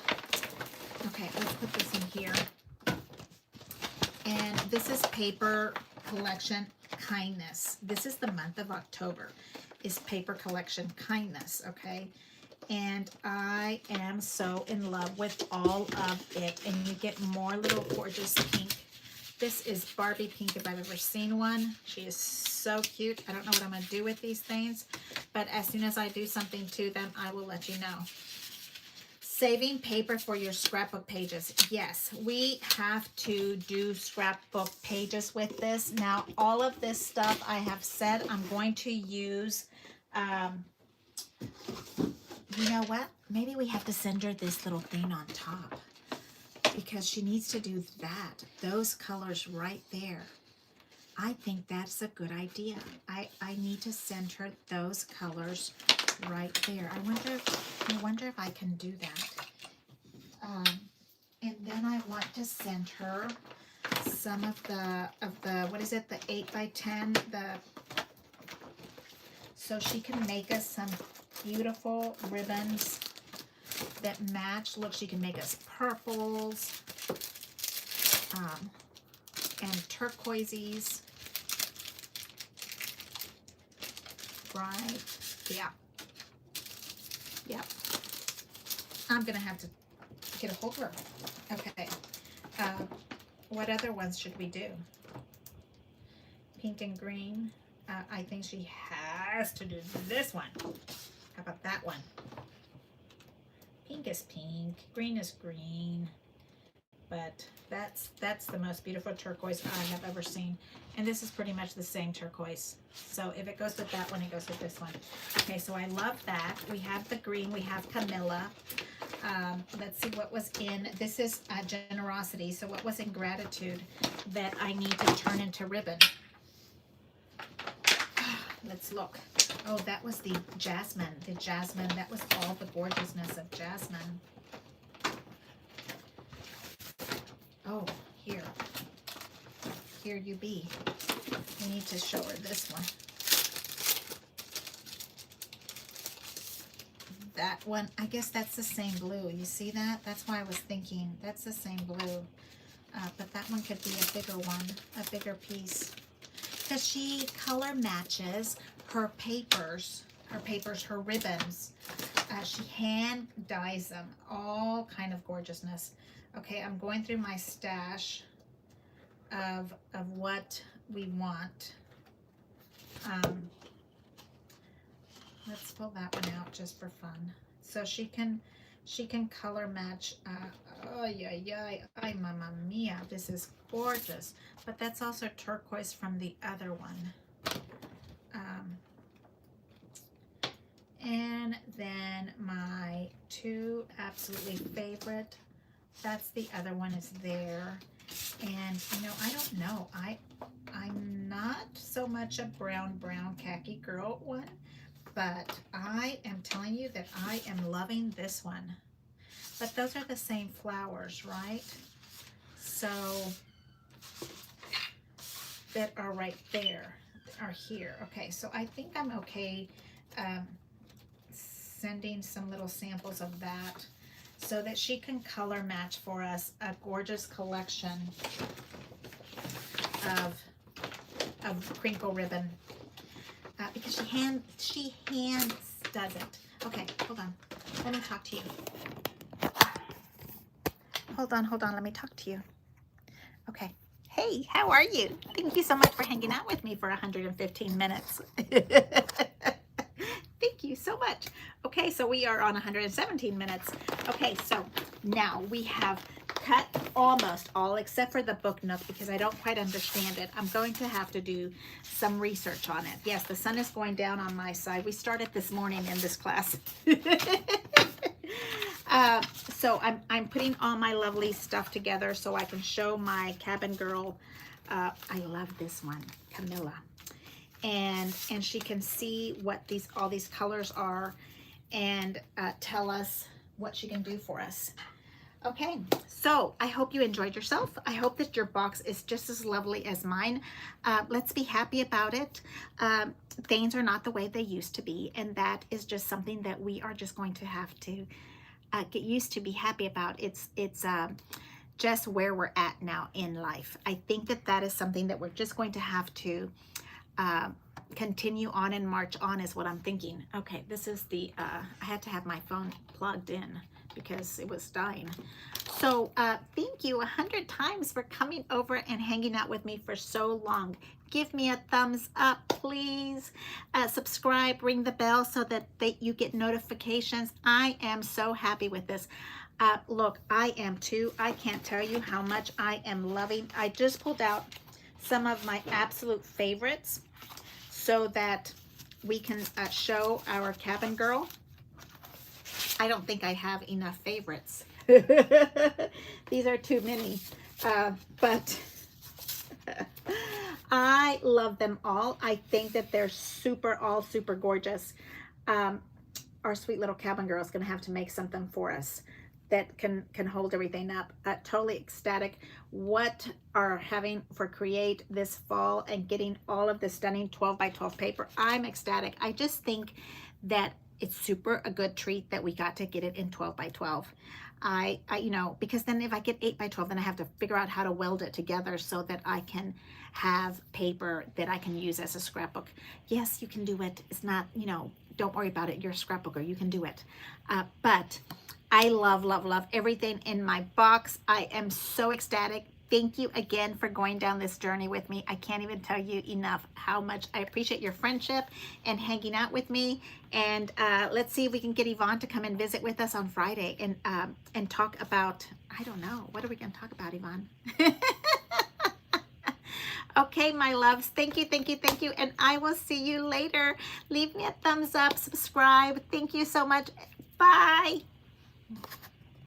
Okay, let's put this in here. And this is Paper Collection Kindness. This is the month of October, is Paper Collection Kindness, okay? And I am so in love with all of it. And you get more little gorgeous pink. This is Barbie pink if I've ever seen one. She is so cute. I don't know what I'm going to do with these things, but as soon as I do something to them, I will let you know. Saving paper for your scrapbook pages. Yes, we have to do scrapbook pages with this. Now, all of this stuff I have said I'm going to use. You know what? Maybe we have to send her this little thing on top, because she needs to do that. Those colors right there. I think that's a good idea. I need to send her those colors right there. I wonder if I can do that. And then I want to send her some of the what is it? The 8x10, so she can make us some beautiful ribbons that match. Look, she can make us purples and turquoises. Right, yeah. Yep. I'm gonna have to get a hold of her. Okay. What other ones should we do? Pink and green. I think she has to do this one. How about that one? Pink is pink, green is green, but that's the most beautiful turquoise I have ever seen. And this is pretty much the same turquoise. So if it goes with that one, it goes with this one. Okay, so I love that. We have the green, we have Camilla. Let's see what was in, this is generosity. So what was in gratitude that I need to turn into ribbon? Let's look. Oh, that was the jasmine. The jasmine, that was all the gorgeousness of jasmine. Oh, here. Here you be. We need to show her this one. That one, I guess that's the same blue. You see that? That's why I was thinking that's the same blue. But that one could be a bigger one, a bigger piece. Because she color matches her papers, her ribbons. She hand dyes them, all kind of gorgeousness. Okay, I'm going through my stash of what we want. Let's pull that one out just for fun. So she can color match. Oh yeah, ay mamma mia, this is gorgeous. But that's also turquoise from the other one. And then my two absolutely favorite. That's the other one is there. And you know, I don't know. I'm not so much a brown khaki girl one, but I am telling you that I am loving this one. But those are the same flowers, right? So that are right there, are here. Okay, so I think I'm okay sending some little samples of that so that she can color match for us a gorgeous collection of crinkle ribbon. Because she hands does it. Okay, hold on. Let me talk to you. Hold on. Let me talk to you. Okay. Hey, how are you? Thank you so much for hanging out with me for 115 minutes. Thank you so much. Okay, so we are on 117 minutes. Okay, so now we have cut almost all except for the book nook because I don't quite understand it. I'm going to have to do some research on it. Yes, the sun is going down on my side. We started this morning in this class. So I'm putting all my lovely stuff together so I can show my cabin girl. I love this one, Camilla. And she can see what all these colors are and tell us what she can do for us. Okay, so I hope you enjoyed yourself. I hope that your box is just as lovely as mine. Let's be happy about it. Things are not the way they used to be, and that is just something that we are just going to have to get used to, be happy about. It's just where we're at now in life. I think that is something that we're just going to have to continue on and march on is what I'm thinking. Okay, this is the, I had to have my phone plugged in because it was dying. So thank you 100 times for coming over and hanging out with me for so long. Give me a thumbs up, please. Subscribe, ring the bell so that you get notifications. I am so happy with this. Look, I am too. I can't tell you how much I am loving. I just pulled out some of my absolute favorites so that we can show our cabin girl. I don't think I have enough favorites. These are too many, but I love them all. I think that they're all super gorgeous. Our sweet little cabin girl is going to have to make something for us. that can hold everything up. Totally ecstatic what are having for Create this fall and getting all of the stunning 12 by 12 paper. I'm ecstatic. I just think that it's super a good treat that we got to get it in 12 by 12. I you know, because then if I get 8 by 12, then I have to figure out how to weld it together so that I can have paper that I can use as a scrapbook. Yes, you can do it. It's not, you know, don't worry about it. You're a scrapbooker. You can do it. But I love, love, love everything in my box. I am so ecstatic. Thank you again for going down this journey with me. I can't even tell you enough how much I appreciate your friendship and hanging out with me. And let's see if we can get Yvonne to come and visit with us on Friday and talk about, I don't know, what are we going to talk about, Yvonne? Okay, my loves, thank you, thank you, thank you. And I will see you later. Leave me a thumbs up, subscribe. Thank you so much. Bye.